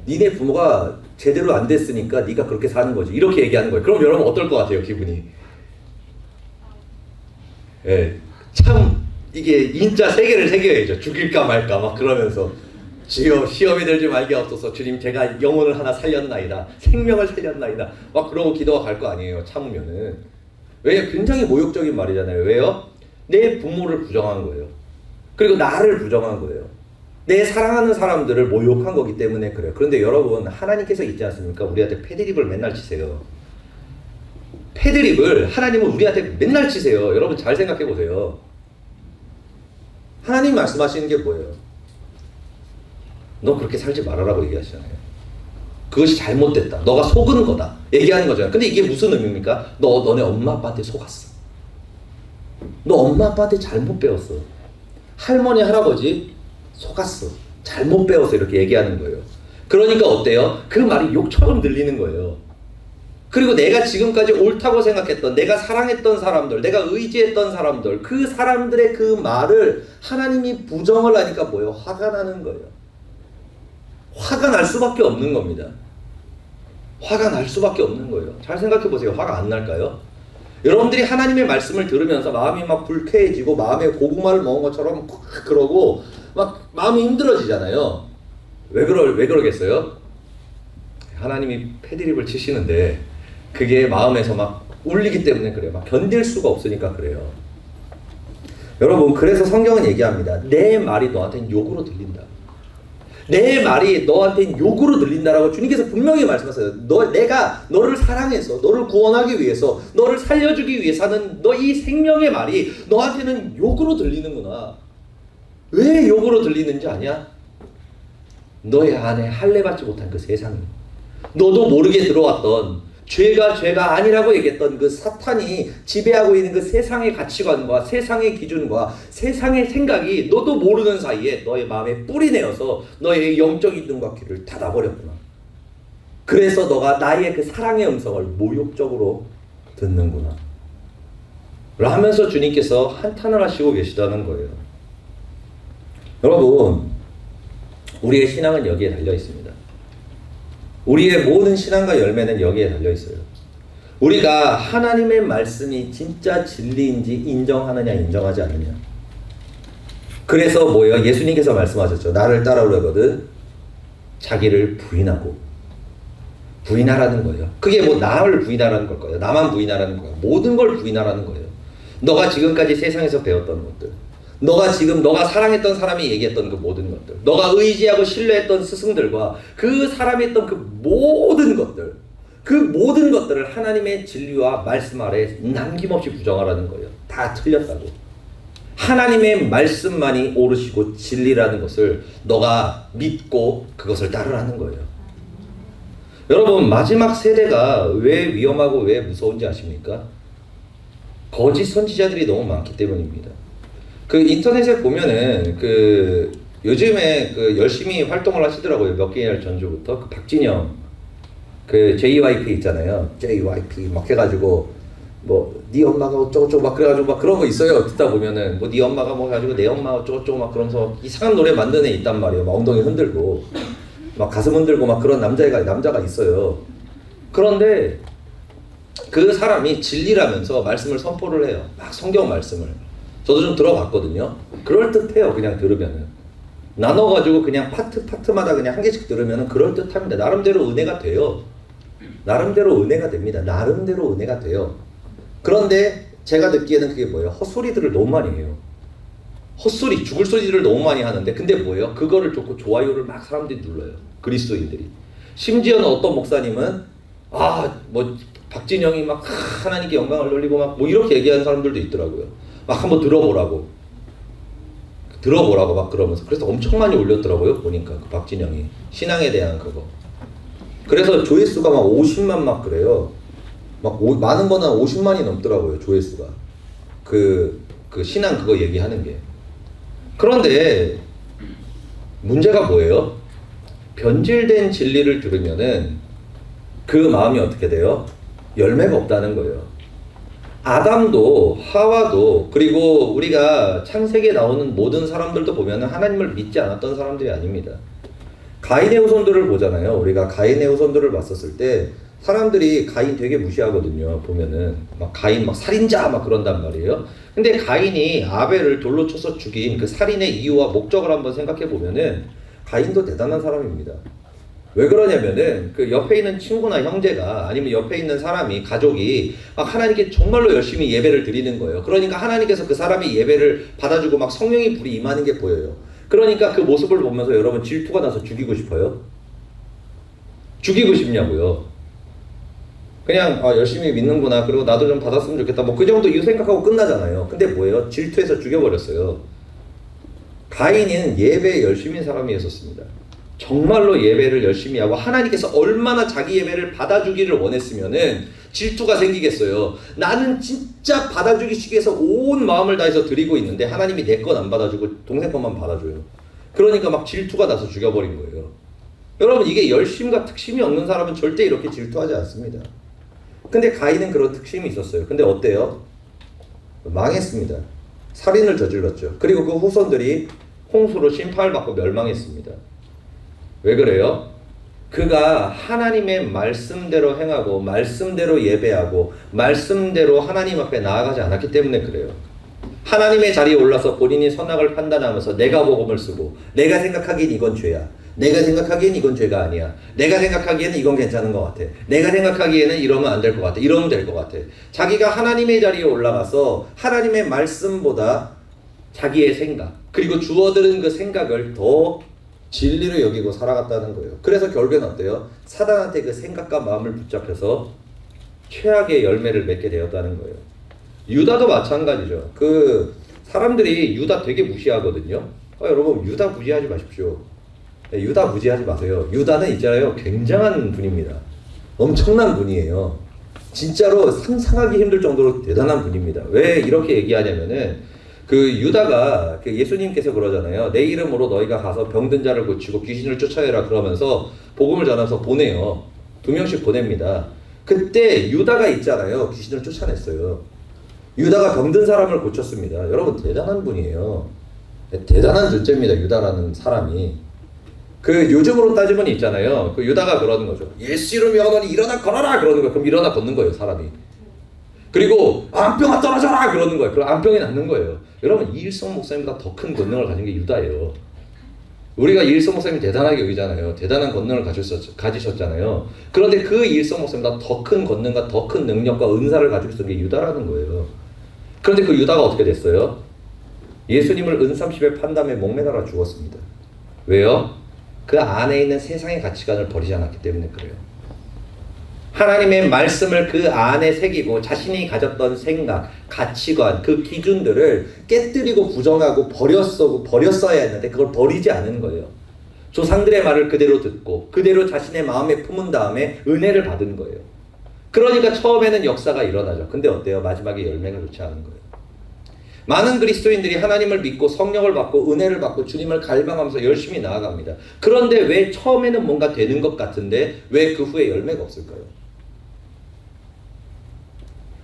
니네 부모가 제대로 안 됐으니까 네가 그렇게 사는 거지. 이렇게 얘기하는 거예요. 그럼 여러분 어떨 것 같아요, 기분이? 예, 참 이게 인자 세계를 새겨야죠. 죽일까 말까 막 그러면서 주여 시험에 들지 말게 없어서 주님 제가 영혼을 하나 살렸나이다. 생명을 살렸나이다. 막 그러고 기도가 갈 거 아니에요. 참으면은. 왜요? 굉장히 모욕적인 말이잖아요. 왜요? 내 부모를 부정한 거예요. 그리고 나를 부정한 거예요. 내 사랑하는 사람들을 모욕한 거기 때문에 그래요. 그런데 여러분 하나님께서 있지 않습니까? 우리한테 패드립을 맨날 치세요. 패드립을 하나님은 우리한테 맨날 치세요. 여러분 잘 생각해 보세요. 하나님 말씀하시는 게 뭐예요? 너 그렇게 살지 말아라고 얘기하시잖아요. 그것이 잘못됐다. 너가 속은 거다. 얘기하는 거잖아요. 근데 이게 무슨 의미입니까? 너네 엄마 아빠한테 속았어. 너 엄마 아빠한테 잘못 배웠어. 할머니 할아버지 속았어. 잘못 배워서 이렇게 얘기하는 거예요. 그러니까 어때요? 그 말이 욕처럼 들리는 거예요. 그리고 내가 지금까지 옳다고 생각했던, 내가 사랑했던 사람들, 내가 의지했던 사람들, 그 사람들의 그 말을 하나님이 부정을 하니까 뭐예요? 화가 나는 거예요. 화가 날 수밖에 없는 겁니다. 화가 날 수밖에 없는 거예요. 잘 생각해 보세요. 화가 안 날까요? 여러분들이 하나님의 말씀을 들으면서 마음이 막 불쾌해지고 마음에 고구마를 먹은 것처럼 그러고 막 마음이 힘들어지잖아요. 왜 그러겠어요? 하나님이 패드립을 치시는데 그게 마음에서 막 울리기 때문에 그래요. 막 견딜 수가 없으니까 그래요. 여러분, 그래서 성경은 얘기합니다. 내 말이 너한테는 욕으로 들린다. 내 말이 너한테는 욕으로 들린다라고 주님께서 분명히 말씀하세요. 내가 너를 사랑해서 너를 구원하기 위해서 너를 살려주기 위해서 하는 너 이 생명의 말이 너한테는 욕으로 들리는구나. 왜 욕으로 들리는지 아냐? 너의 안에 할례받지 못한 그 세상이, 너도 모르게 들어왔던 죄가 아니라고 얘기했던 그 사탄이 지배하고 있는 그 세상의 가치관과 세상의 기준과 세상의 생각이 너도 모르는 사이에 너의 마음에 뿌리내어서 너의 영적인 눈과 귀를 닫아버렸구나. 그래서 너가 나의 그 사랑의 음성을 모욕적으로 듣는구나 라면서 주님께서 한탄을 하시고 계시다는 거예요. 여러분, 우리의 신앙은 여기에 달려 있습니다. 우리의 모든 신앙과 열매는 여기에 달려 있어요. 우리가 하나님의 말씀이 진짜 진리인지 인정하느냐 인정하지 않느냐. 그래서 뭐예요? 예수님께서 말씀하셨죠. 나를 따라오려거든 자기를 부인하라는 거예요. 그게 뭐 나를 부인하라는 걸 거예요. 나만 부인하라는 거예요. 모든 걸 부인하라는 거예요. 너가 지금까지 세상에서 배웠던 것들, 너가 사랑했던 사람이 얘기했던 그 모든 것들, 너가 의지하고 신뢰했던 스승들과 그 사람이 했던 그 모든 것들을 하나님의 진리와 말씀 아래 남김없이 부정하라는 거예요. 다 틀렸다고. 하나님의 말씀만이 옳으시고 진리라는 것을 너가 믿고 그것을 따르라는 거예요. 여러분, 마지막 세대가 왜 위험하고 왜 무서운지 아십니까? 거짓 선지자들이 너무 많기 때문입니다. 그 인터넷에 보면은 그 요즘에 그 열심히 활동을 하시더라고요. 몇 개월 전주부터 그 박진영 그 JYP 있잖아요. JYP 막 해가지고 뭐 네 엄마가 어쩌고저쩌고 막 그래가지고 막 그런 거 있어요. 듣다 보면은 뭐 네 엄마가 뭐 해가지고 내 엄마 어쩌고저쩌고 막 그러면서 이상한 노래 만드는 애 있단 말이에요. 막 엉덩이 흔들고 막 가슴 흔들고 막 그런 남자가 있어요. 그런데 그 사람이 진리라면서 말씀을 선포를 해요. 막 성경 말씀을. 저도 좀 들어봤거든요. 그럴듯해요. 그냥 들으면은. 나눠가지고 그냥 파트마다 그냥 한 개씩 들으면은 그럴듯합니다. 나름대로 은혜가 돼요. 나름대로 은혜가 됩니다. 나름대로 은혜가 돼요. 그런데 제가 듣기에는 그게 뭐예요? 헛소리들을 너무 많이 해요. 헛소리, 죽을 소리를 너무 많이 하는데 근데 뭐예요? 그거를 좋고 좋아요를 막 사람들이 눌러요. 그리스도인들이. 심지어는 어떤 목사님은 뭐 박진영이 막 하나님께 영광을 돌리고 막 뭐 이렇게 얘기하는 사람들도 있더라고요. 막 한번 들어보라고 막 그러면서. 그래서 엄청 많이 올렸더라고요. 보니까 그 박진영이 신앙에 대한 그거. 그래서 조회수가 막 50만 막 그래요. 막 많은 거는 50만이 넘더라고요. 조회수가 그 신앙 그거 얘기하는 게. 그런데 문제가 뭐예요? 변질된 진리를 들으면은 그 마음이 어떻게 돼요? 열매가 없다는 거예요. 아담도 하와도 그리고 우리가 창세기에 나오는 모든 사람들도 보면 하나님을 믿지 않았던 사람들이 아닙니다. 가인의 후손들을 보잖아요. 우리가 가인의 후손들을 봤었을 때 사람들이 가인 되게 무시하거든요. 보면은 막 가인 막 살인자 막 그런단 말이에요. 근데 가인이 아벨을 돌로 쳐서 죽인 그 살인의 이유와 목적을 한번 생각해 보면은 가인도 대단한 사람입니다. 왜 그러냐면은 그 옆에 있는 친구나 형제가 아니면 옆에 있는 사람이 가족이 막 하나님께 정말로 열심히 예배를 드리는 거예요. 그러니까 하나님께서 그 사람이 예배를 받아주고 막 성령의 불이 임하는 게 보여요. 그러니까 그 모습을 보면서 여러분 질투가 나서 죽이고 싶어요? 죽이고 싶냐고요? 그냥 열심히 믿는구나. 그리고 나도 좀 받았으면 좋겠다. 뭐 그 정도 이 생각하고 끝나잖아요. 근데 뭐예요? 질투해서 죽여버렸어요. 가인은 예배에 열심인 사람이었습니다. 정말로 예배를 열심히 하고 하나님께서 얼마나 자기 예배를 받아주기를 원했으면은 질투가 생기겠어요. 나는 진짜 받아주기 위해서 온 마음을 다해서 드리고 있는데 하나님이 내 건 안 받아주고 동생 것만 받아줘요. 그러니까 막 질투가 나서 죽여버린 거예요. 여러분, 이게 열심과 특심이 없는 사람은 절대 이렇게 질투하지 않습니다. 근데 가인은 그런 특징이 있었어요. 근데 어때요? 망했습니다. 살인을 저질렀죠. 그리고 그 후손들이 홍수로 심판을 받고 멸망했습니다. 왜 그래요? 그가 하나님의 말씀대로 행하고 말씀대로 예배하고 말씀대로 하나님 앞에 나아가지 않았기 때문에 그래요. 하나님의 자리에 올라서 본인이 선악을 판단하면서 내가 복음을 쓰고 내가 생각하기엔 이건 죄야. 내가 생각하기엔 이건 죄가 아니야. 내가 생각하기에는 이건 괜찮은 것 같아. 내가 생각하기에는 이러면 안 될 것 같아. 이러면 될 것 같아. 자기가 하나님의 자리에 올라가서 하나님의 말씀보다 자기의 생각 그리고 주어들은 그 생각을 더 진리로 여기고 살아갔다는 거예요. 그래서 결국엔 어때요? 사단한테 그 생각과 마음을 붙잡혀서 최악의 열매를 맺게 되었다는 거예요. 유다도 마찬가지죠. 그 사람들이 유다 되게 무시하거든요. 여러분 유다 무시하지 마십시오. 유다 무시하지 마세요. 유다는 있잖아요. 굉장한 분입니다. 엄청난 분이에요. 진짜로 상상하기 힘들 정도로 대단한 분입니다. 왜 이렇게 얘기하냐면은 그 유다가 그 예수님께서 그러잖아요. 내 이름으로 너희가 가서 병든 자를 고치고 귀신을 쫓아내라 그러면서 복음을 전해서 보내요. 2명씩 보냅니다. 그때 유다가 있잖아요. 귀신을 쫓아냈어요. 유다가 병든 사람을 고쳤습니다. 여러분 대단한 분이에요. 대단한 존재입니다. 유다라는 사람이. 그 요즘으로 따지면 있잖아요. 그 유다가 그러는 거죠. 예수 이름 명하노니 일어나 걸어라 그러는 거예요. 그럼 일어나 걷는 거예요. 사람이. 그리고 암병아 떨어져라 그러는 거예요. 그럼 암병이 낫는 거예요. 여러분 이일성 목사님보다 더 큰 권능을 가진 게 유다예요. 우리가 이일성 목사님 대단하게 여기잖아요. 대단한 권능을 가지셨잖아요. 그런데 그 이일성 목사님보다 더 큰 권능과 더 큰 능력과 은사를 가지고 있었던 게 유다라는 거예요. 그런데 그 유다가 어떻게 됐어요? 예수님을 은30에 판 다음에 목매달아 죽었습니다. 왜요? 그 안에 있는 세상의 가치관을 버리지 않았기 때문에 그래요. 하나님의 말씀을 그 안에 새기고 자신이 가졌던 생각, 가치관, 그 기준들을 깨뜨리고 부정하고 버렸어야 했는데 그걸 버리지 않은 거예요. 조상들의 말을 그대로 듣고 그대로 자신의 마음에 품은 다음에 은혜를 받은 거예요. 그러니까 처음에는 역사가 일어나죠. 근데 어때요? 마지막에 열매가 좋지 않은 거예요. 많은 그리스도인들이 하나님을 믿고 성령을 받고 은혜를 받고 주님을 갈망하면서 열심히 나아갑니다. 그런데 왜 처음에는 뭔가 되는 것 같은데 왜 그 후에 열매가 없을까요?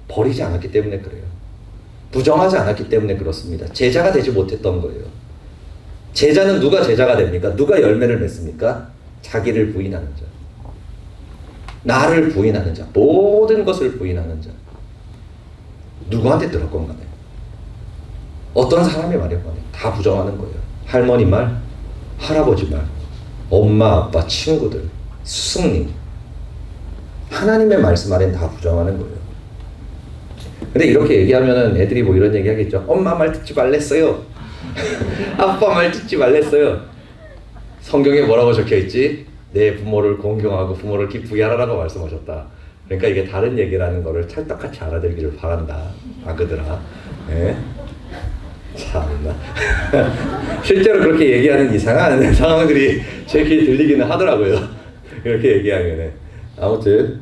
버리지 않았기 때문에 그래요. 부정하지 않았기 때문에 그렇습니다. 제자가 되지 못했던 거예요. 제자는 누가 제자가 됩니까? 누가 열매를 맺습니까? 자기를 부인하는 자. 나를 부인하는 자. 모든 것을 부인하는 자. 누구한테 들었건 간에 어떤 사람이 말이건 간에 다 부정하는 거예요. 할머니 말, 할아버지 말, 엄마, 아빠, 친구들, 스승님. 하나님의 말씀 아래는 다 부정하는 거예요. 근데 이렇게 얘기하면은 애들이 뭐 이런 얘기 하겠죠. 엄마 말 듣지 말랬어요. 아빠 말 듣지 말랬어요. 성경에 뭐라고 적혀있지? 내 부모를 공경하고 부모를 기쁘게 하라고 말씀하셨다. 그러니까 이게 다른 얘기라는 거를 찰떡같이 알아들기를 바란다. 아그들아. 네. 참나. 실제로 그렇게 얘기하는 이상한 상황들이 제 귀에 들리기는 하더라고요. 이렇게 얘기하면은. 아무튼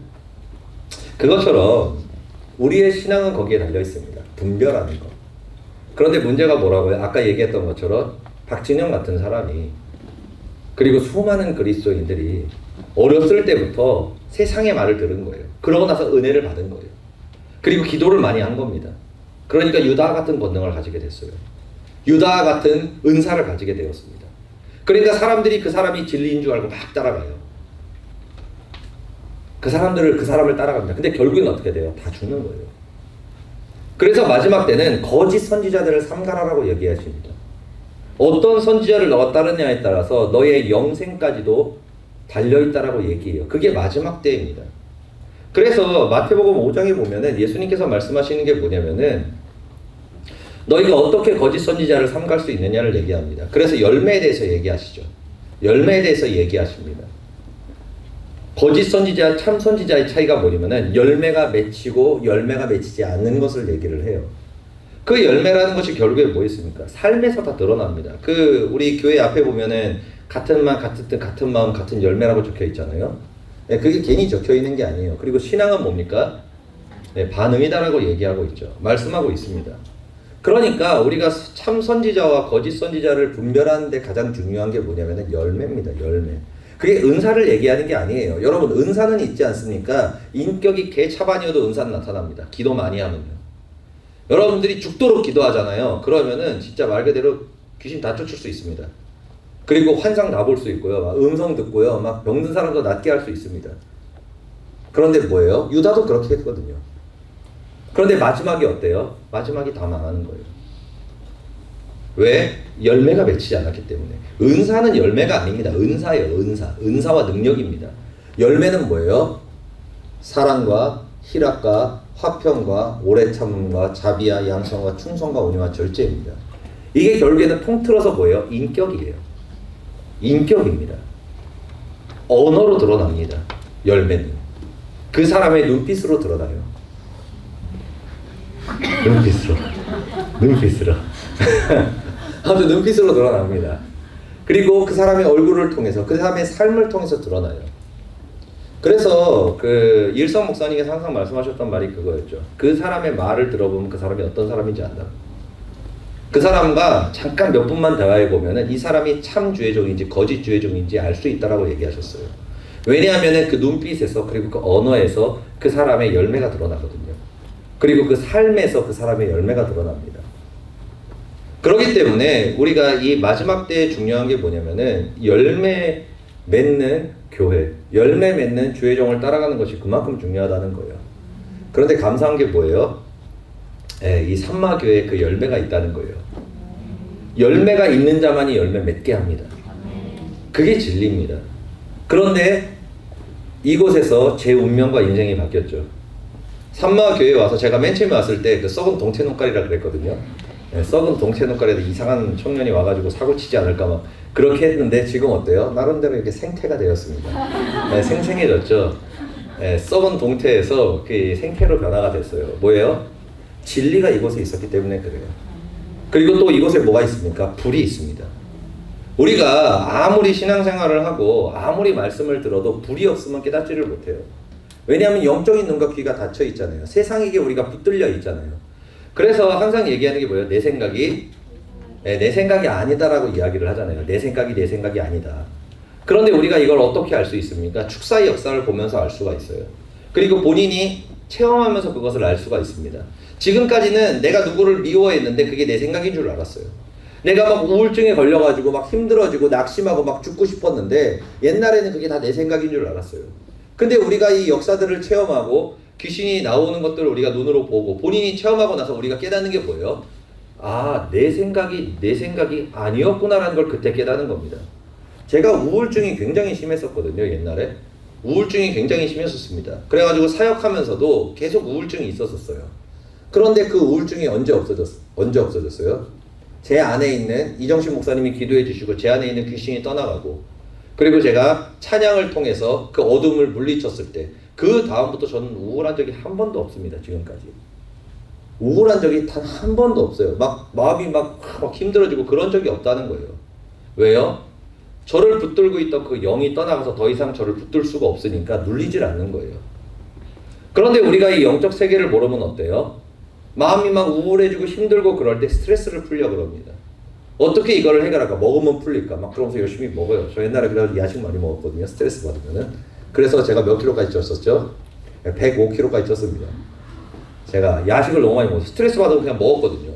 그것처럼 우리의 신앙은 거기에 달려 있습니다. 분별하는 거. 그런데 문제가 뭐라고요? 아까 얘기했던 것처럼 박진영 같은 사람이 그리고 수많은 그리스도인들이 어렸을 때부터 세상의 말을 들은 거예요. 그러고 나서 은혜를 받은 거예요. 그리고 기도를 많이 한 겁니다. 그러니까 유다 같은 권능을 가지게 됐어요. 유다 같은 은사를 가지게 되었습니다. 그러니까 사람들이 그 사람이 진리인 줄 알고 막 따라가요. 그 사람을 따라갑니다. 근데 결국엔 어떻게 돼요? 다 죽는 거예요. 그래서 마지막 때는 거짓 선지자들을 삼가라라고 얘기하십니다. 어떤 선지자를 너가 따르냐에 따라서 너의 영생까지도 달려있다라고 얘기해요. 그게 마지막 때입니다. 그래서 마태복음 5장에 보면은 예수님께서 말씀하시는 게 뭐냐면은 너희가 어떻게 거짓 선지자를 삼갈 수 있느냐를 얘기합니다. 그래서 열매에 대해서 얘기하시죠. 열매에 대해서 얘기하십니다. 거짓 선지자, 참 선지자의 차이가 뭐냐면은 열매가 맺히고 열매가 맺히지 않는 것을 얘기를 해요. 그 열매라는 것이 결국에 뭐 있습니까? 삶에서 다 드러납니다. 그 우리 교회 앞에 보면은 같은 마음, 같은 뜻, 같은 마음, 같은 열매라고 적혀 있잖아요. 네, 그게 괜히 적혀 있는 게 아니에요. 그리고 신앙은 뭡니까? 네, 반응이다라고 얘기하고 있죠. 말씀하고 있습니다. 그러니까 우리가 참 선지자와 거짓 선지자를 분별하는 데 가장 중요한 게 뭐냐면은 열매입니다. 열매. 그게 은사를 얘기하는 게 아니에요. 여러분 은사는 있지 않습니까? 인격이 개차반이어도 은사는 나타납니다. 기도 많이 하면요. 여러분들이 죽도록 기도하잖아요. 그러면은 진짜 말 그대로 귀신 다 쫓을 수 있습니다. 그리고 환상 다 볼 수 있고요. 막 음성 듣고요. 막 병든 사람도 낫게 할 수 있습니다. 그런데 뭐예요? 유다도 그렇게 했거든요. 그런데 마지막이 어때요? 마지막이 다 망하는 거예요. 왜? 열매가 맺히지 않았기 때문에. 은사는 열매가 아닙니다. 은사예요. 은사. 은사와 능력입니다. 열매는 뭐예요? 사랑과 희락과 화평과 오래 참음과 자비와 양성과 충성과 온유와 절제입니다. 이게 결국에는 통틀어서 뭐예요? 인격이에요. 인격입니다. 언어로 드러납니다. 열매는. 그 사람의 눈빛으로 드러나요. 눈빛으로. 아무튼 눈빛으로 드러납니다. 그리고 그 사람의 얼굴을 통해서, 그 사람의 삶을 통해서 드러나요. 그래서 그 일성 목사님께서 항상 말씀하셨던 말이 그거였죠. 그 사람의 말을 들어보면 그 사람이 어떤 사람인지 안다. 그 사람과 잠깐 몇 분만 대화해 보면은 이 사람이 참 주의종인지 거짓 주의종인지 알 수 있다라고 얘기하셨어요. 왜냐하면은 그 눈빛에서 그리고 그 언어에서 그 사람의 열매가 드러나거든요. 그리고 그 삶에서 그 사람의 열매가 드러납니다. 그렇기 때문에 우리가 이 마지막 때에 중요한 게 뭐냐면은 열매 맺는 교회, 열매 맺는 주의 종을 따라가는 것이 그만큼 중요하다는 거예요. 그런데 감사한 게 뭐예요? 이 산마교회에 그 열매가 있다는 거예요. 열매가 있는 자만이 열매 맺게 합니다. 그게 진리입니다. 그런데 이곳에서 제 운명과 인생이 바뀌었죠. 산마교회에 와서 제가 맨 처음에 왔을 때 그 썩은 동체 눈깔이라 그랬거든요. 썩은 동체 눈깔에도 이상한 청년이 와가지고 사고 치지 않을까 막 그렇게 했는데 지금 어때요? 나름대로 이렇게 생태가 되었습니다. 생생해졌죠. 썩은 동태에서 그 생태로 변화가 됐어요. 뭐예요? 진리가 이곳에 있었기 때문에 그래요. 그리고 또 이곳에 뭐가 있습니까? 불이 있습니다. 우리가 아무리 신앙생활을 하고 아무리 말씀을 들어도 불이 없으면 깨닫지를 못해요. 왜냐하면 영적인 눈과 귀가 닫혀 있잖아요. 세상에게 우리가 붙들려 있잖아요. 그래서 항상 얘기하는 게 뭐예요? 내 생각이 아니다라고 이야기를 하잖아요. 내 생각이 아니다. 그런데 우리가 이걸 어떻게 알 수 있습니까? 축사의 역사를 보면서 알 수가 있어요. 그리고 본인이 체험하면서 그것을 알 수가 있습니다. 지금까지는 내가 누구를 미워했는데 그게 내 생각인 줄 알았어요. 내가 막 우울증에 걸려가지고 막 힘들어지고 낙심하고 막 죽고 싶었는데 옛날에는 그게 다 내 생각인 줄 알았어요. 근데 우리가 이 역사들을 체험하고 귀신이 나오는 것들을 우리가 눈으로 보고 본인이 체험하고 나서 우리가 깨닫는 게 뭐예요? 아, 내 생각이 아니었구나라는 걸 그때 깨닫는 겁니다. 제가 우울증이 굉장히 심했었거든요, 옛날에. 우울증이 굉장히 심했었습니다. 그래가지고 사역하면서도 계속 우울증이 있었어요. 그런데 그 우울증이 언제 없어졌어요? 제 안에 있는 이정신 목사님이 기도해 주시고 제 안에 있는 귀신이 떠나가고 그리고 제가 찬양을 통해서 그 어둠을 물리쳤을 때 그 다음부터 저는 우울한 적이 한 번도 없습니다. 지금까지. 우울한 적이 단 한 번도 없어요. 막 마음이 막 힘들어지고 그런 적이 없다는 거예요. 왜요? 저를 붙들고 있던 그 영이 떠나가서 더 이상 저를 붙들 수가 없으니까 눌리질 않는 거예요. 그런데 우리가 이 영적 세계를 모르면 어때요? 마음이 막 우울해지고 힘들고 그럴 때 스트레스를 풀려 그럽니다. 어떻게 이거를 해결할까? 먹으면 풀릴까? 막 그러면서 열심히 먹어요. 저 옛날에 그래가지고 야식 많이 먹었거든요. 스트레스 받으면은. 그래서 제가 몇 킬로까지 쪘었죠? 105kg까지 쪘습니다. 제가 야식을 너무 많이 먹어서 스트레스 받으면 그냥 먹었거든요.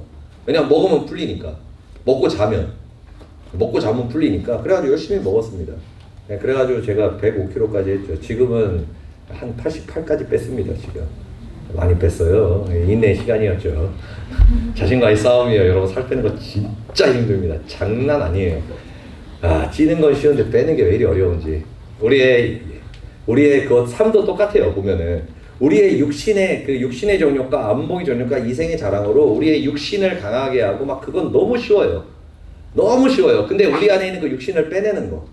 왜냐면 먹으면 풀리니까. 먹고 자면 풀리니까. 그래가지고 열심히 먹었습니다. 그래가지고 제가 105kg까지 했죠. 지금은 한 88까지 뺐습니다. 지금. 많이 뺐어요. 인내의 시간이었죠. 자신과의 싸움이에요. 여러분 살 빼는 거 진짜 힘듭니다. 장난 아니에요. 찌는 건 쉬운데 빼는 게 왜 이리 어려운지. 우리의 그 삶도 똑같아요. 보면은 우리의 육신의 정욕과 안목의 정욕과 이생의 자랑으로 우리의 육신을 강하게 하고 막 그건 너무 쉬워요. 너무 쉬워요. 근데 우리 안에 있는 그 육신을 빼내는 거,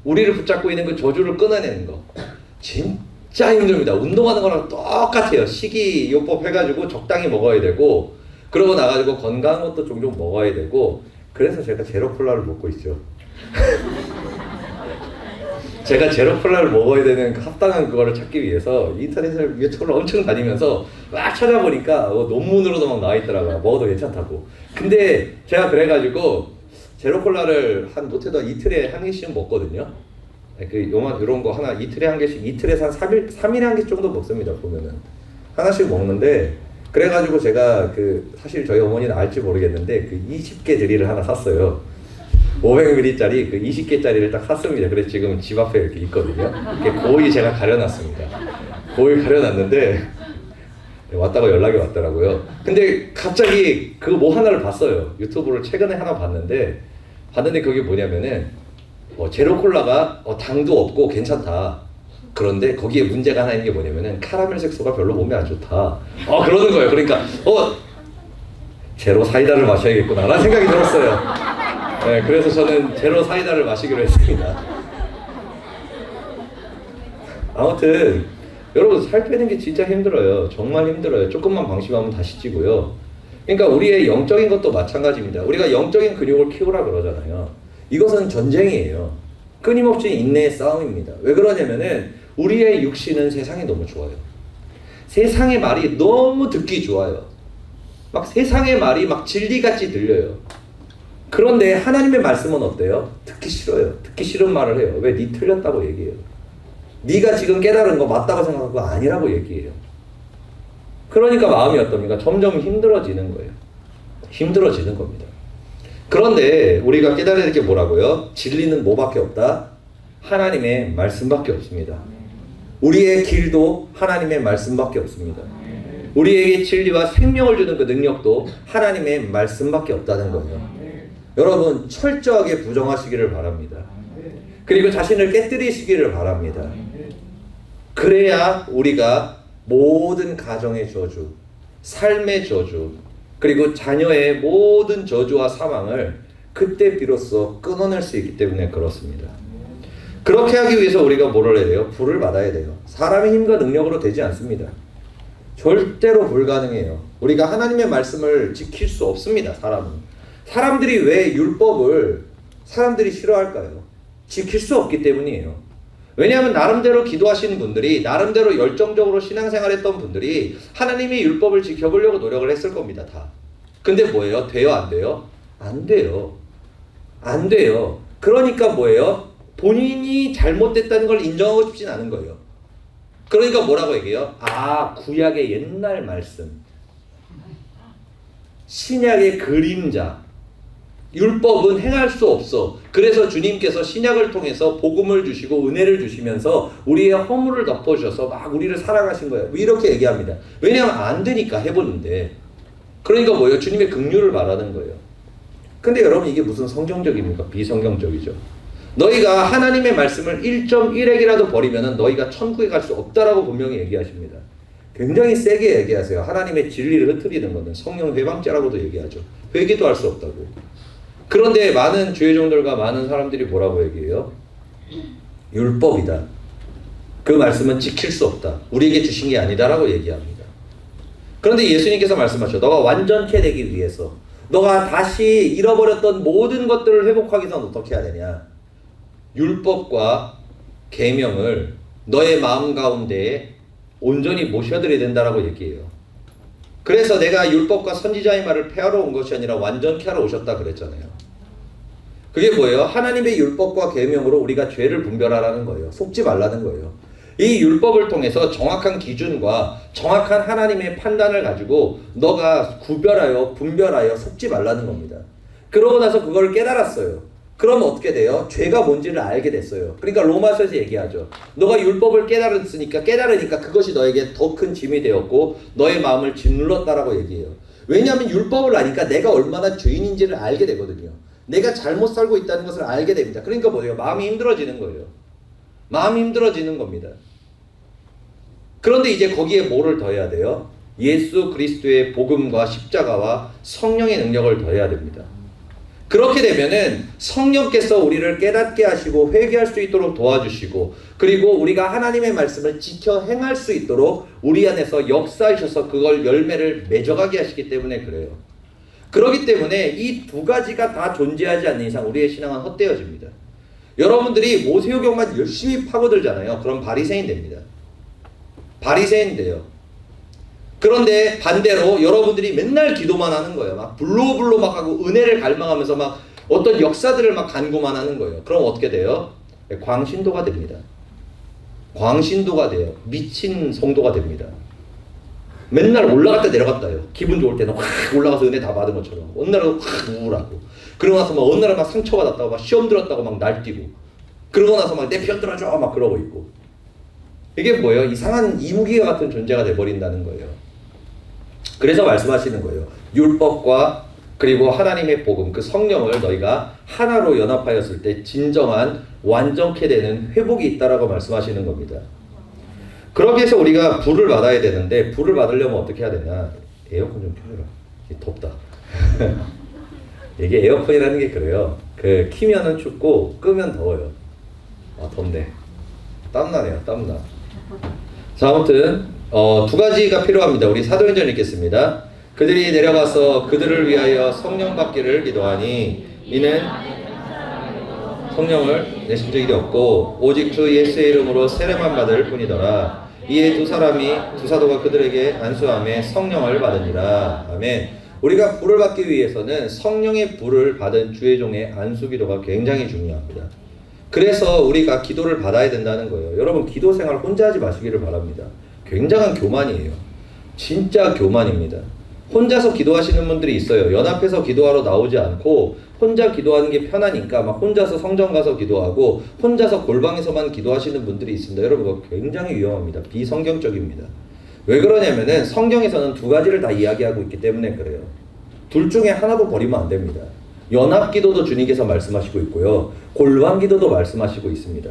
우리를 붙잡고 있는 그 저주를 끊어내는 거 진짜 힘듭니다. 운동하는 거랑 똑같아요. 식이요법 해가지고 적당히 먹어야 되고 그러고 나가지고 건강한 것도 종종 먹어야 되고 그래서 제가 제로콜라를 먹고 있죠. 제가 제로콜라를 먹어야 되는 그 합당한 그거를 찾기 위해서 인터넷을 유튜브를 엄청 다니면서 막 찾아보니까 논문으로도 막 나와 있더라고요. 먹어도 괜찮다고. 근데 제가 그래가지고 제로콜라를 한 못해도 이틀에 한 개씩은 먹거든요. 그 요런 거 하나 이틀에 한 개씩, 이틀에서 한 3일에 한 개 정도 먹습니다. 보면은 하나씩 먹는데, 그래가지고 제가 사실 저희 어머니는 알지 모르겠는데 20개 드리를 하나 샀어요. 500ml짜리 20개짜리를 딱 샀습니다. 그래서 지금 집 앞에 이렇게 있거든요. 이렇게 고이 제가 가려놨습니다. 고이 가려놨는데 왔다가 연락이 왔더라고요. 근데 갑자기 뭐 하나를 봤어요. 유튜브를 최근에 하나 봤는데 그게 뭐냐면은 제로 콜라가 당도 없고 괜찮다. 그런데 거기에 문제가 하나 있는 게 뭐냐면은 카라멜 색소가 별로 몸에 안 좋다. 그러는 거예요. 그러니까 제로 사이다를 마셔야겠구나 라는 생각이 들었어요. 네, 그래서 저는 제로 사이다를 마시기로 했습니다. 아무튼 여러분, 살 빼는 게 진짜 힘들어요. 정말 힘들어요. 조금만 방심하면 다시 찌고요. 그러니까 우리의 영적인 것도 마찬가지입니다. 우리가 영적인 근육을 키우라 그러잖아요. 이것은 전쟁이에요. 끊임없이 인내의 싸움입니다. 왜 그러냐면은 우리의 육신은 세상이 너무 좋아요. 세상의 말이 너무 듣기 좋아요. 막 세상의 말이 막 진리같이 들려요. 그런데 하나님의 말씀은 어때요? 듣기 싫어요. 듣기 싫은 말을 해요. 왜? 네 틀렸다고 얘기해요. 네가 지금 깨달은 거 맞다고 생각하고 아니라고 얘기해요. 그러니까 마음이 어떻습니까? 점점 힘들어지는 거예요. 힘들어지는 겁니다. 그런데 우리가 깨달아야 될 게 뭐라고요? 진리는 뭐밖에 없다? 하나님의 말씀밖에 없습니다. 우리의 길도 하나님의 말씀밖에 없습니다. 우리에게 진리와 생명을 주는 그 능력도 하나님의 말씀밖에 없다는 거예요. 여러분, 철저하게 부정하시기를 바랍니다. 그리고 자신을 깨뜨리시기를 바랍니다. 그래야 우리가 모든 가정의 저주, 삶의 저주, 그리고 자녀의 모든 저주와 사망을 그때 비로소 끊어낼 수 있기 때문에 그렇습니다. 그렇게 하기 위해서 우리가 뭐를 해야 돼요? 불을 받아야 돼요. 사람의 힘과 능력으로 되지 않습니다. 절대로 불가능해요. 우리가 하나님의 말씀을 지킬 수 없습니다. 사람들이 왜 율법을 사람들이 싫어할까요? 지킬 수 없기 때문이에요. 왜냐하면 나름대로 기도하시는 분들이, 나름대로 열정적으로 신앙생활했던 분들이 하나님의 율법을 지켜보려고 노력을 했을 겁니다. 다. 근데 뭐예요? 돼요? 안 돼요? 안 돼요. 안 돼요. 그러니까 뭐예요? 본인이 잘못됐다는 걸 인정하고 싶진 않은 거예요. 그러니까 뭐라고 얘기해요? 구약의 옛날 말씀, 신약의 그림자, 율법은 행할 수 없어. 그래서 주님께서 신약을 통해서 복음을 주시고 은혜를 주시면서 우리의 허물을 덮어주셔서 막 우리를 사랑하신 거예요. 이렇게 얘기합니다. 왜냐하면 안 되니까 해보는데. 그러니까 뭐예요? 주님의 긍휼을 말하는 거예요. 근데 여러분, 이게 무슨 성경적입니까? 비성경적이죠. 너희가 하나님의 말씀을 1.1핵이라도 버리면 너희가 천국에 갈 수 없다라고 분명히 얘기하십니다. 굉장히 세게 얘기하세요. 하나님의 진리를 흐트리는 것은 성령 회방죄라고도 얘기하죠. 회개도 할 수 없다고. 그런데 많은 주의종들과 많은 사람들이 뭐라고 얘기해요? 율법이다. 그 말씀은 지킬 수 없다. 우리에게 주신 게 아니다라고 얘기합니다. 그런데 예수님께서 말씀하셔. 너가 완전케 되기 위해서, 너가 다시 잃어버렸던 모든 것들을 회복하기 위해서는 어떻게 해야 되냐? 율법과 계명을 너의 마음 가운데에 온전히 모셔드려야 된다라고 얘기해요. 그래서 내가 율법과 선지자의 말을 폐하러 온 것이 아니라 완전케 하러 오셨다 그랬잖아요. 그게 뭐예요? 하나님의 율법과 계명으로 우리가 죄를 분별하라는 거예요. 속지 말라는 거예요. 이 율법을 통해서 정확한 기준과 정확한 하나님의 판단을 가지고 너가 구별하여 분별하여 속지 말라는 겁니다. 그러고 나서 그걸 깨달았어요. 그럼 어떻게 돼요? 죄가 뭔지를 알게 됐어요. 그러니까 로마서에서 얘기하죠. 너가 율법을 깨달으니까 그것이 너에게 더 큰 짐이 되었고 너의 마음을 짓눌렀다라고 얘기해요. 왜냐하면 율법을 아니까 내가 얼마나 죄인인지를 알게 되거든요. 내가 잘못 살고 있다는 것을 알게 됩니다. 그러니까 뭐예요? 마음이 힘들어지는 거예요. 마음이 힘들어지는 겁니다. 그런데 이제 거기에 뭐를 더해야 돼요? 예수 그리스도의 복음과 십자가와 성령의 능력을 더해야 됩니다. 그렇게 되면은 성령께서 우리를 깨닫게 하시고 회개할 수 있도록 도와주시고, 그리고 우리가 하나님의 말씀을 지켜 행할 수 있도록 우리 안에서 역사하셔서 그걸 열매를 맺어가게 하시기 때문에 그래요. 그렇기 때문에 이 두 가지가 다 존재하지 않는 이상 우리의 신앙은 헛되어집니다. 여러분들이 모세오경만 열심히 파고들잖아요. 그럼 바리새인 됩니다. 바리새인 돼요. 그런데 반대로 여러분들이 맨날 기도만 하는 거예요. 막 불로불로 막 하고 은혜를 갈망하면서 막 어떤 역사들을 막 간구만 하는 거예요. 그럼 어떻게 돼요? 광신도가 됩니다. 광신도가 돼요. 미친 성도가 됩니다. 맨날 올라갔다 내려갔다요. 기분 좋을 때는 확 올라가서 은혜 다 받은 것처럼. 어느 날은 확 우울하고. 그러고 나서 막 어느 날은 막 상처받았다고 막 시험 들었다고 막 날뛰고. 그러고 나서 막 내 편 들어줘 막 그러고 있고. 이게 뭐예요? 이상한 이무기와 같은 존재가 돼버린다는 거예요. 그래서 말씀하시는 거예요. 율법과 그리고 하나님의 복음, 그 성령을 너희가 하나로 연합하였을 때 진정한 완전케 되는 회복이 있다라고 말씀하시는 겁니다. 그러기 위해서 우리가 불을 받아야 되는데 불을 받으려면 어떻게 해야 되냐? 에어컨 좀 켜줘라. 덥다. 이게 에어컨이라는 게 그래요. 그 키면은 춥고 끄면 더워요. 아 덥네. 땀나네요. 땀나. 자 아무튼 두 가지가 필요합니다. 우리 사도행전 읽겠습니다. 그들이 내려가서 그들을 위하여 성령 받기를 기도하니 이는 성령을 내신 적이 없고 오직 주 예수의 이름으로 세례만 받을 뿐이더라. 이에 두 사도가 그들에게 안수함에 성령을 받으니라. 아멘. 우리가 불을 받기 위해서는 성령의 불을 받은 주의 종의 안수 기도가 굉장히 중요합니다. 그래서 우리가 기도를 받아야 된다는 거예요. 여러분 기도 생활 혼자 하지 마시기를 바랍니다. 굉장한 교만이에요. 진짜 교만입니다. 혼자서 기도하시는 분들이 있어요. 연합해서 기도하러 나오지 않고 혼자 기도하는 게 편하니까 막 혼자서 성전 가서 기도하고 혼자서 골방에서만 기도하시는 분들이 있습니다. 여러분 그거 굉장히 위험합니다. 비성경적입니다. 왜 그러냐면은 성경에서는 두 가지를 다 이야기하고 있기 때문에 그래요. 둘 중에 하나도 버리면 안 됩니다. 연합기도도 주님께서 말씀하시고 있고요. 골방기도도 말씀하시고 있습니다.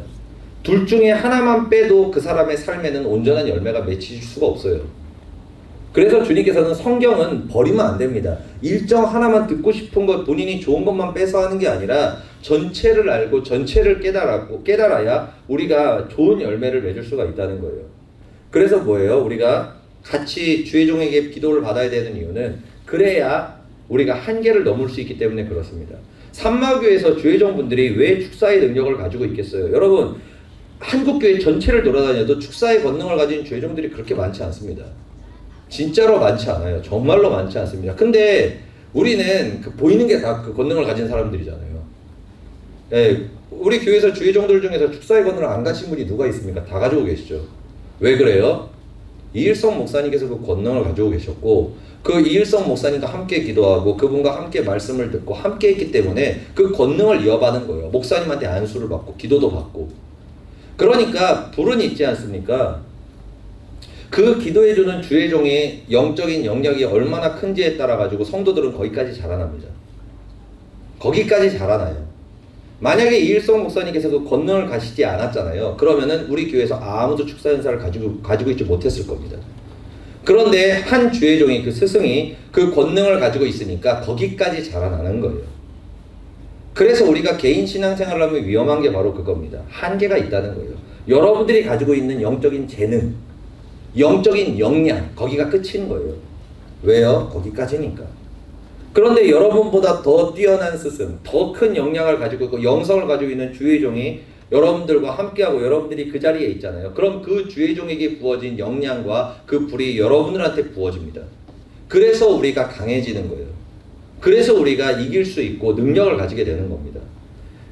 둘 중에 하나만 빼도 그 사람의 삶에는 온전한 열매가 맺힐 수가 없어요. 그래서 주님께서는 성경은 버리면 안 됩니다. 일정 하나만 듣고 싶은 것, 본인이 좋은 것만 빼서 하는 게 아니라 전체를 알고 전체를 깨달아야 우리가 좋은 열매를 맺을 수가 있다는 거예요. 그래서 뭐예요? 우리가 같이 주의 종에게 기도를 받아야 되는 이유는 그래야 우리가 한계를 넘을 수 있기 때문에 그렇습니다. 산마교에서 주의 종분들이 왜 축사의 능력을 가지고 있겠어요? 여러분 한국교회 전체를 돌아다녀도 축사의 권능을 가진 주의 종들이 그렇게 많지 않습니다. 진짜로 많지 않아요. 정말로 많지 않습니다. 근데 우리는 보이는 게 다 그 권능을 가진 사람들이잖아요. 예, 우리 교회에서 주의 종들 중에서 축사의 권능을 안 가진 분이 누가 있습니까? 다 가지고 계시죠. 왜 그래요? 이일성 목사님께서 그 권능을 가지고 계셨고 그 이일성 목사님과 함께 기도하고 그분과 함께 말씀을 듣고 함께 했기 때문에 그 권능을 이어받은 거예요. 목사님한테 안수를 받고 기도도 받고. 그러니까 불은 있지 않습니까? 그 기도해주는 주의 종의 영적인 영역이 얼마나 큰지에 따라 가지고 성도들은 거기까지 자라납니다. 거기까지 자라나요. 만약에 이일성 목사님께서 그 권능을 가지지 않았잖아요. 그러면은 우리 교회에서 아무도 축사 연사를 가지고 있지 못했을 겁니다. 그런데 한 주의 종이 그 스승이 그 권능을 가지고 있으니까 거기까지 자라나는 거예요. 그래서 우리가 개인 신앙생활을 하면 위험한 게 바로 그겁니다. 한계가 있다는 거예요. 여러분들이 가지고 있는 영적인 재능, 영적인 역량, 거기가 끝인 거예요. 왜요? 거기까지니까. 그런데 여러분보다 더 뛰어난 스승, 더 큰 역량을 가지고 있고 영성을 가지고 있는 주의 종이 여러분들과 함께하고 여러분들이 그 자리에 있잖아요. 그럼 그 주의 종에게 부어진 역량과 그 불이 여러분들한테 부어집니다. 그래서 우리가 강해지는 거예요. 그래서 우리가 이길 수 있고 능력을 가지게 되는 겁니다.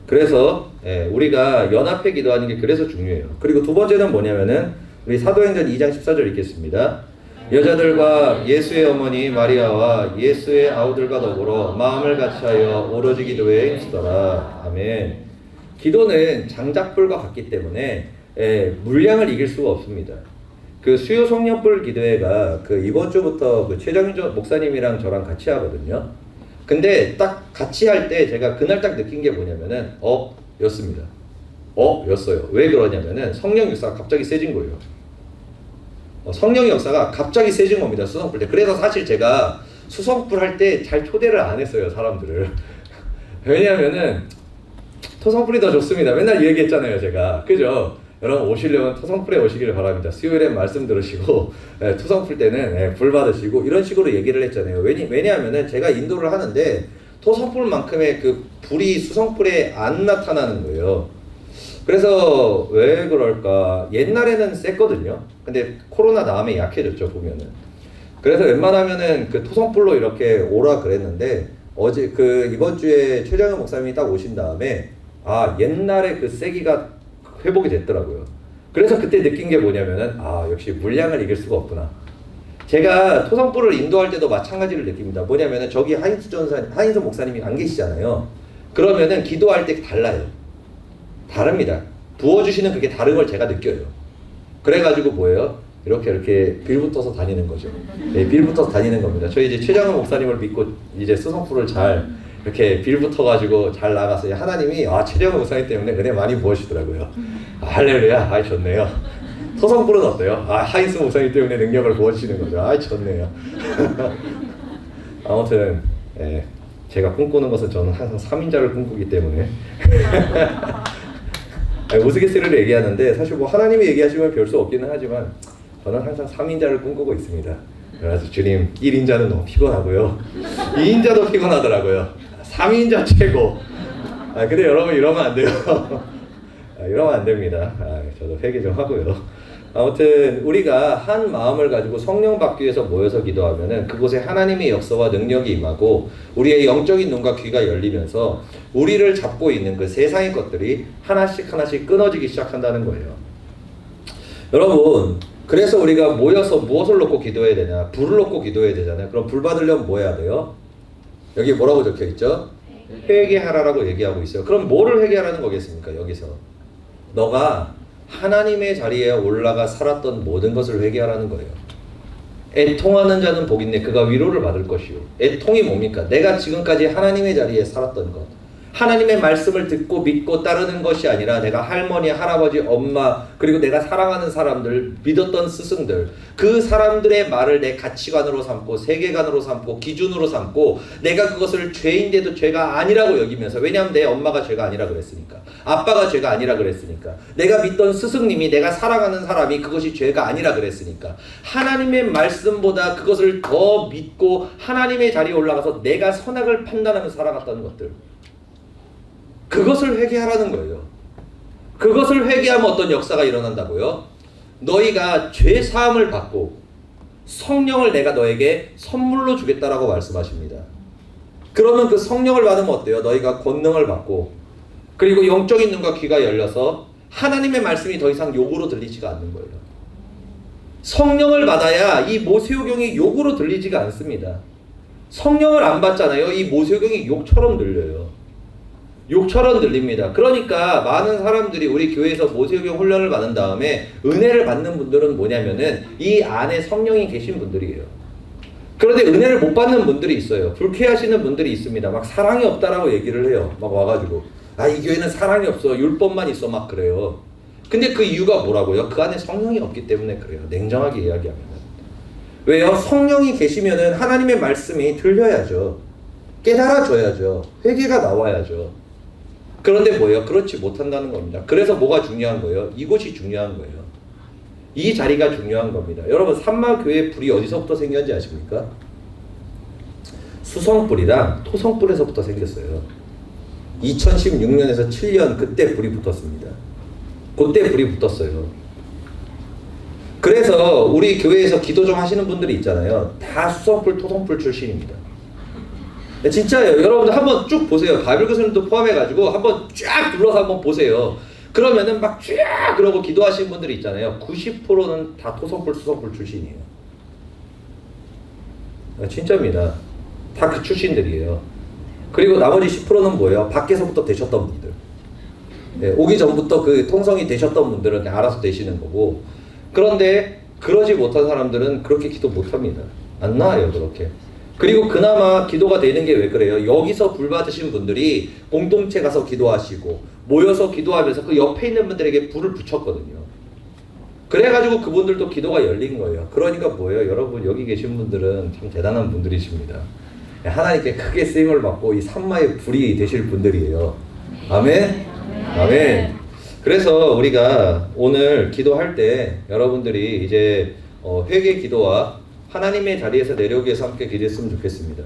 그래서 우리가 연합해 기도하는 게 그래서 중요해요. 그리고 두 번째는 뭐냐면은 우리 사도행전 2장 14절 읽겠습니다. 여자들과 예수의 어머니 마리아와 예수의 아우들과 더불어 마음을 같이하여 오로지 기도에 힘쓰더라. 아멘. 기도는 장작불과 같기 때문에 물량을 이길 수가 없습니다. 그 수요 성령불 기도회가 그 이번 주부터 그 최정윤 목사님이랑 저랑 같이 하거든요. 근데 딱 같이 할 때 제가 그날 딱 느낀 게 뭐냐면은 였습니다. 였어요. 왜 그러냐면은 성령 역사가 갑자기 세진 거예요. 성령의 역사가 갑자기 세진 겁니다. 수성불 때. 그래서 사실 제가 수성불 할 때 잘 초대를 안 했어요. 사람들을. 왜냐면은 토성불이 더 좋습니다. 맨날 이 얘기했잖아요. 제가. 그죠? 여러분 오시려면 토성불에 오시기를 바랍니다. 수요일엔 말씀 들으시고 토성불 때는 불 받으시고 이런 식으로 얘기를 했잖아요. 왜냐하면은 제가 인도를 하는데 토성불만큼의 그 불이 수성불에 안 나타나는 거예요. 그래서 왜 그럴까? 옛날에는 셌거든요. 근데 코로나 다음에 약해졌죠, 보면은. 그래서 웬만하면은 그 토성불로 이렇게 오라 그랬는데 어제 이번 주에 최정현 목사님이 딱 오신 다음에 아, 옛날에 그 세기가 회복이 됐더라고요. 그래서 그때 느낀 게 뭐냐면은, 아, 역시 물량을 이길 수가 없구나. 제가 토성불을 인도할 때도 마찬가지를 느낍니다. 뭐냐면은 저기 하인수 목사님이 안 계시잖아요. 그러면은 기도할 때 달라요. 다릅니다. 부어주시는 그게 다른 걸 제가 느껴요. 그래가지고 뭐예요? 이렇게 빌붙어서 다니는 거죠. 네, 빌붙어서 다니는 겁니다. 저희 이제 최장훈 목사님을 믿고 이제 수성불을 잘 이렇게 빌붙어가지고 잘 나갔어요. 하나님이 최장훈 목사님 때문에 은혜 많이 부어주시더라고요. 할렐루야, 좋네요. 토성불은 어때요? 하인수 목사님 때문에 능력을 부어주시는 거죠. 좋네요. 아무튼 제가 꿈꾸는 것은 저는 항상 3인자를 꿈꾸기 때문에 우스갯소리를 얘기하는데 사실 뭐 하나님이 얘기하시면 별 수 없기는 하지만 저는 항상 3인자를 꿈꾸고 있습니다. 그래서 주님 1인자는 너무 피곤하고요. 2인자도 피곤하더라고요. 3인자 최고. 근데 여러분 이러면 안 돼요. 이러면 안 됩니다. 저도 회개 좀 하고요. 아무튼 우리가 한 마음을 가지고 성령 받기 위해서 모여서 기도하면은 그곳에 하나님의 역사와 능력이 임하고 우리의 영적인 눈과 귀가 열리면서 우리를 잡고 있는 그 세상의 것들이 하나씩 끊어지기 시작한다는 거예요. 여러분, 그래서 우리가 모여서 무엇을 놓고 기도해야 되냐? 불을 놓고 기도해야 되잖아요. 그럼 불 받으려면 뭐 해야 돼요? 여기 뭐라고 적혀 있죠? 회개하라라고 얘기하고 있어요. 그럼 뭐를 회개하라는 거겠습니까? 여기서 너가 하나님의 자리에 올라가 살았던 모든 것을 회개하라는 거예요. 애통하는 자는 복 있네. 그가 위로를 받을 것이요. 애통이 뭡니까? 내가 지금까지 하나님의 자리에 살았던 것. 하나님의 말씀을 듣고 믿고 따르는 것이 아니라 내가 할머니, 할아버지, 엄마 그리고 내가 사랑하는 사람들, 믿었던 스승들 그 사람들의 말을 내 가치관으로 삼고 세계관으로 삼고 기준으로 삼고 내가 그것을 죄인데도 죄가 아니라고 여기면서 왜냐하면 내 엄마가 죄가 아니라 그랬으니까 아빠가 죄가 아니라 그랬으니까 내가 믿던 스승님이 내가 사랑하는 사람이 그것이 죄가 아니라 그랬으니까 하나님의 말씀보다 그것을 더 믿고 하나님의 자리에 올라가서 내가 선악을 판단하면서 살아갔다는 것들 그것을 회개하라는 거예요. 그것을 회개하면 어떤 역사가 일어난다고요? 너희가 죄 사함을 받고 성령을 내가 너에게 선물로 주겠다라고 말씀하십니다. 그러면 그 성령을 받으면 어때요? 너희가 권능을 받고 그리고 영적인 눈과 귀가 열려서 하나님의 말씀이 더 이상 욕으로 들리지가 않는 거예요. 성령을 받아야 이 모세오경이 욕으로 들리지가 않습니다. 성령을 안 받잖아요. 이 모세오경이 욕처럼 들려요. 욕처럼 들립니다. 그러니까 많은 사람들이 우리 교회에서 모세오경 훈련을 받은 다음에 은혜를 받는 분들은 뭐냐면은 이 안에 성령이 계신 분들이에요. 그런데 은혜를 못 받는 분들이 있어요. 불쾌하시는 분들이 있습니다. 막 사랑이 없다라고 얘기를 해요. 막 와가지고 이 교회는 사랑이 없어. 율법만 있어. 막 그래요. 근데 그 이유가 뭐라고요? 그 안에 성령이 없기 때문에 그래요. 냉정하게 이야기하면. 왜요? 성령이 계시면은 하나님의 말씀이 들려야죠. 깨달아져야죠. 회개가 나와야죠. 그런데 뭐예요? 그렇지 못한다는 겁니다. 그래서 뭐가 중요한 거예요? 이곳이 중요한 거예요. 이 자리가 중요한 겁니다. 여러분 산마교회 불이 어디서부터 생겼는지 아십니까? 수성불이랑 토성불에서부터 생겼어요. 2016년에서 7년 그때 불이 붙었습니다. 그때 불이 붙었어요. 그래서 우리 교회에서 기도 좀 하시는 분들이 있잖아요. 다 수성불, 토성불 출신입니다. 진짜예요. 여러분들 한번 쭉 보세요. 바이블 교수님도 포함해가지고 한번 쫙 둘러서 한번 보세요. 그러면은 막 쫙 그러고 기도하시는 분들이 있잖아요. 90%는 다 토성불, 수성불 출신이에요. 진짜입니다. 다 그 출신들이에요. 그리고 나머지 10%는 뭐예요? 밖에서부터 되셨던 분들. 오기 전부터 그 통성이 되셨던 분들은 그냥 알아서 되시는 거고 그런데 그러지 못한 사람들은 그렇게 기도 못합니다. 안 나와요 그렇게. 그리고 그나마 기도가 되는 게 왜 그래요? 여기서 불 받으신 분들이 공동체 가서 기도하시고 모여서 기도하면서 그 옆에 있는 분들에게 불을 붙였거든요. 그래가지고 그분들도 기도가 열린 거예요. 그러니까 뭐예요? 여러분 여기 계신 분들은 참 대단한 분들이십니다. 하나님께 크게 쓰임을 받고 이 산마의 불이 되실 분들이에요. 아멘? 아멘. 그래서 우리가 오늘 기도할 때 여러분들이 이제 회개 기도와 하나님의 자리에서 내려오기 위해서 함께 기도했으면 좋겠습니다.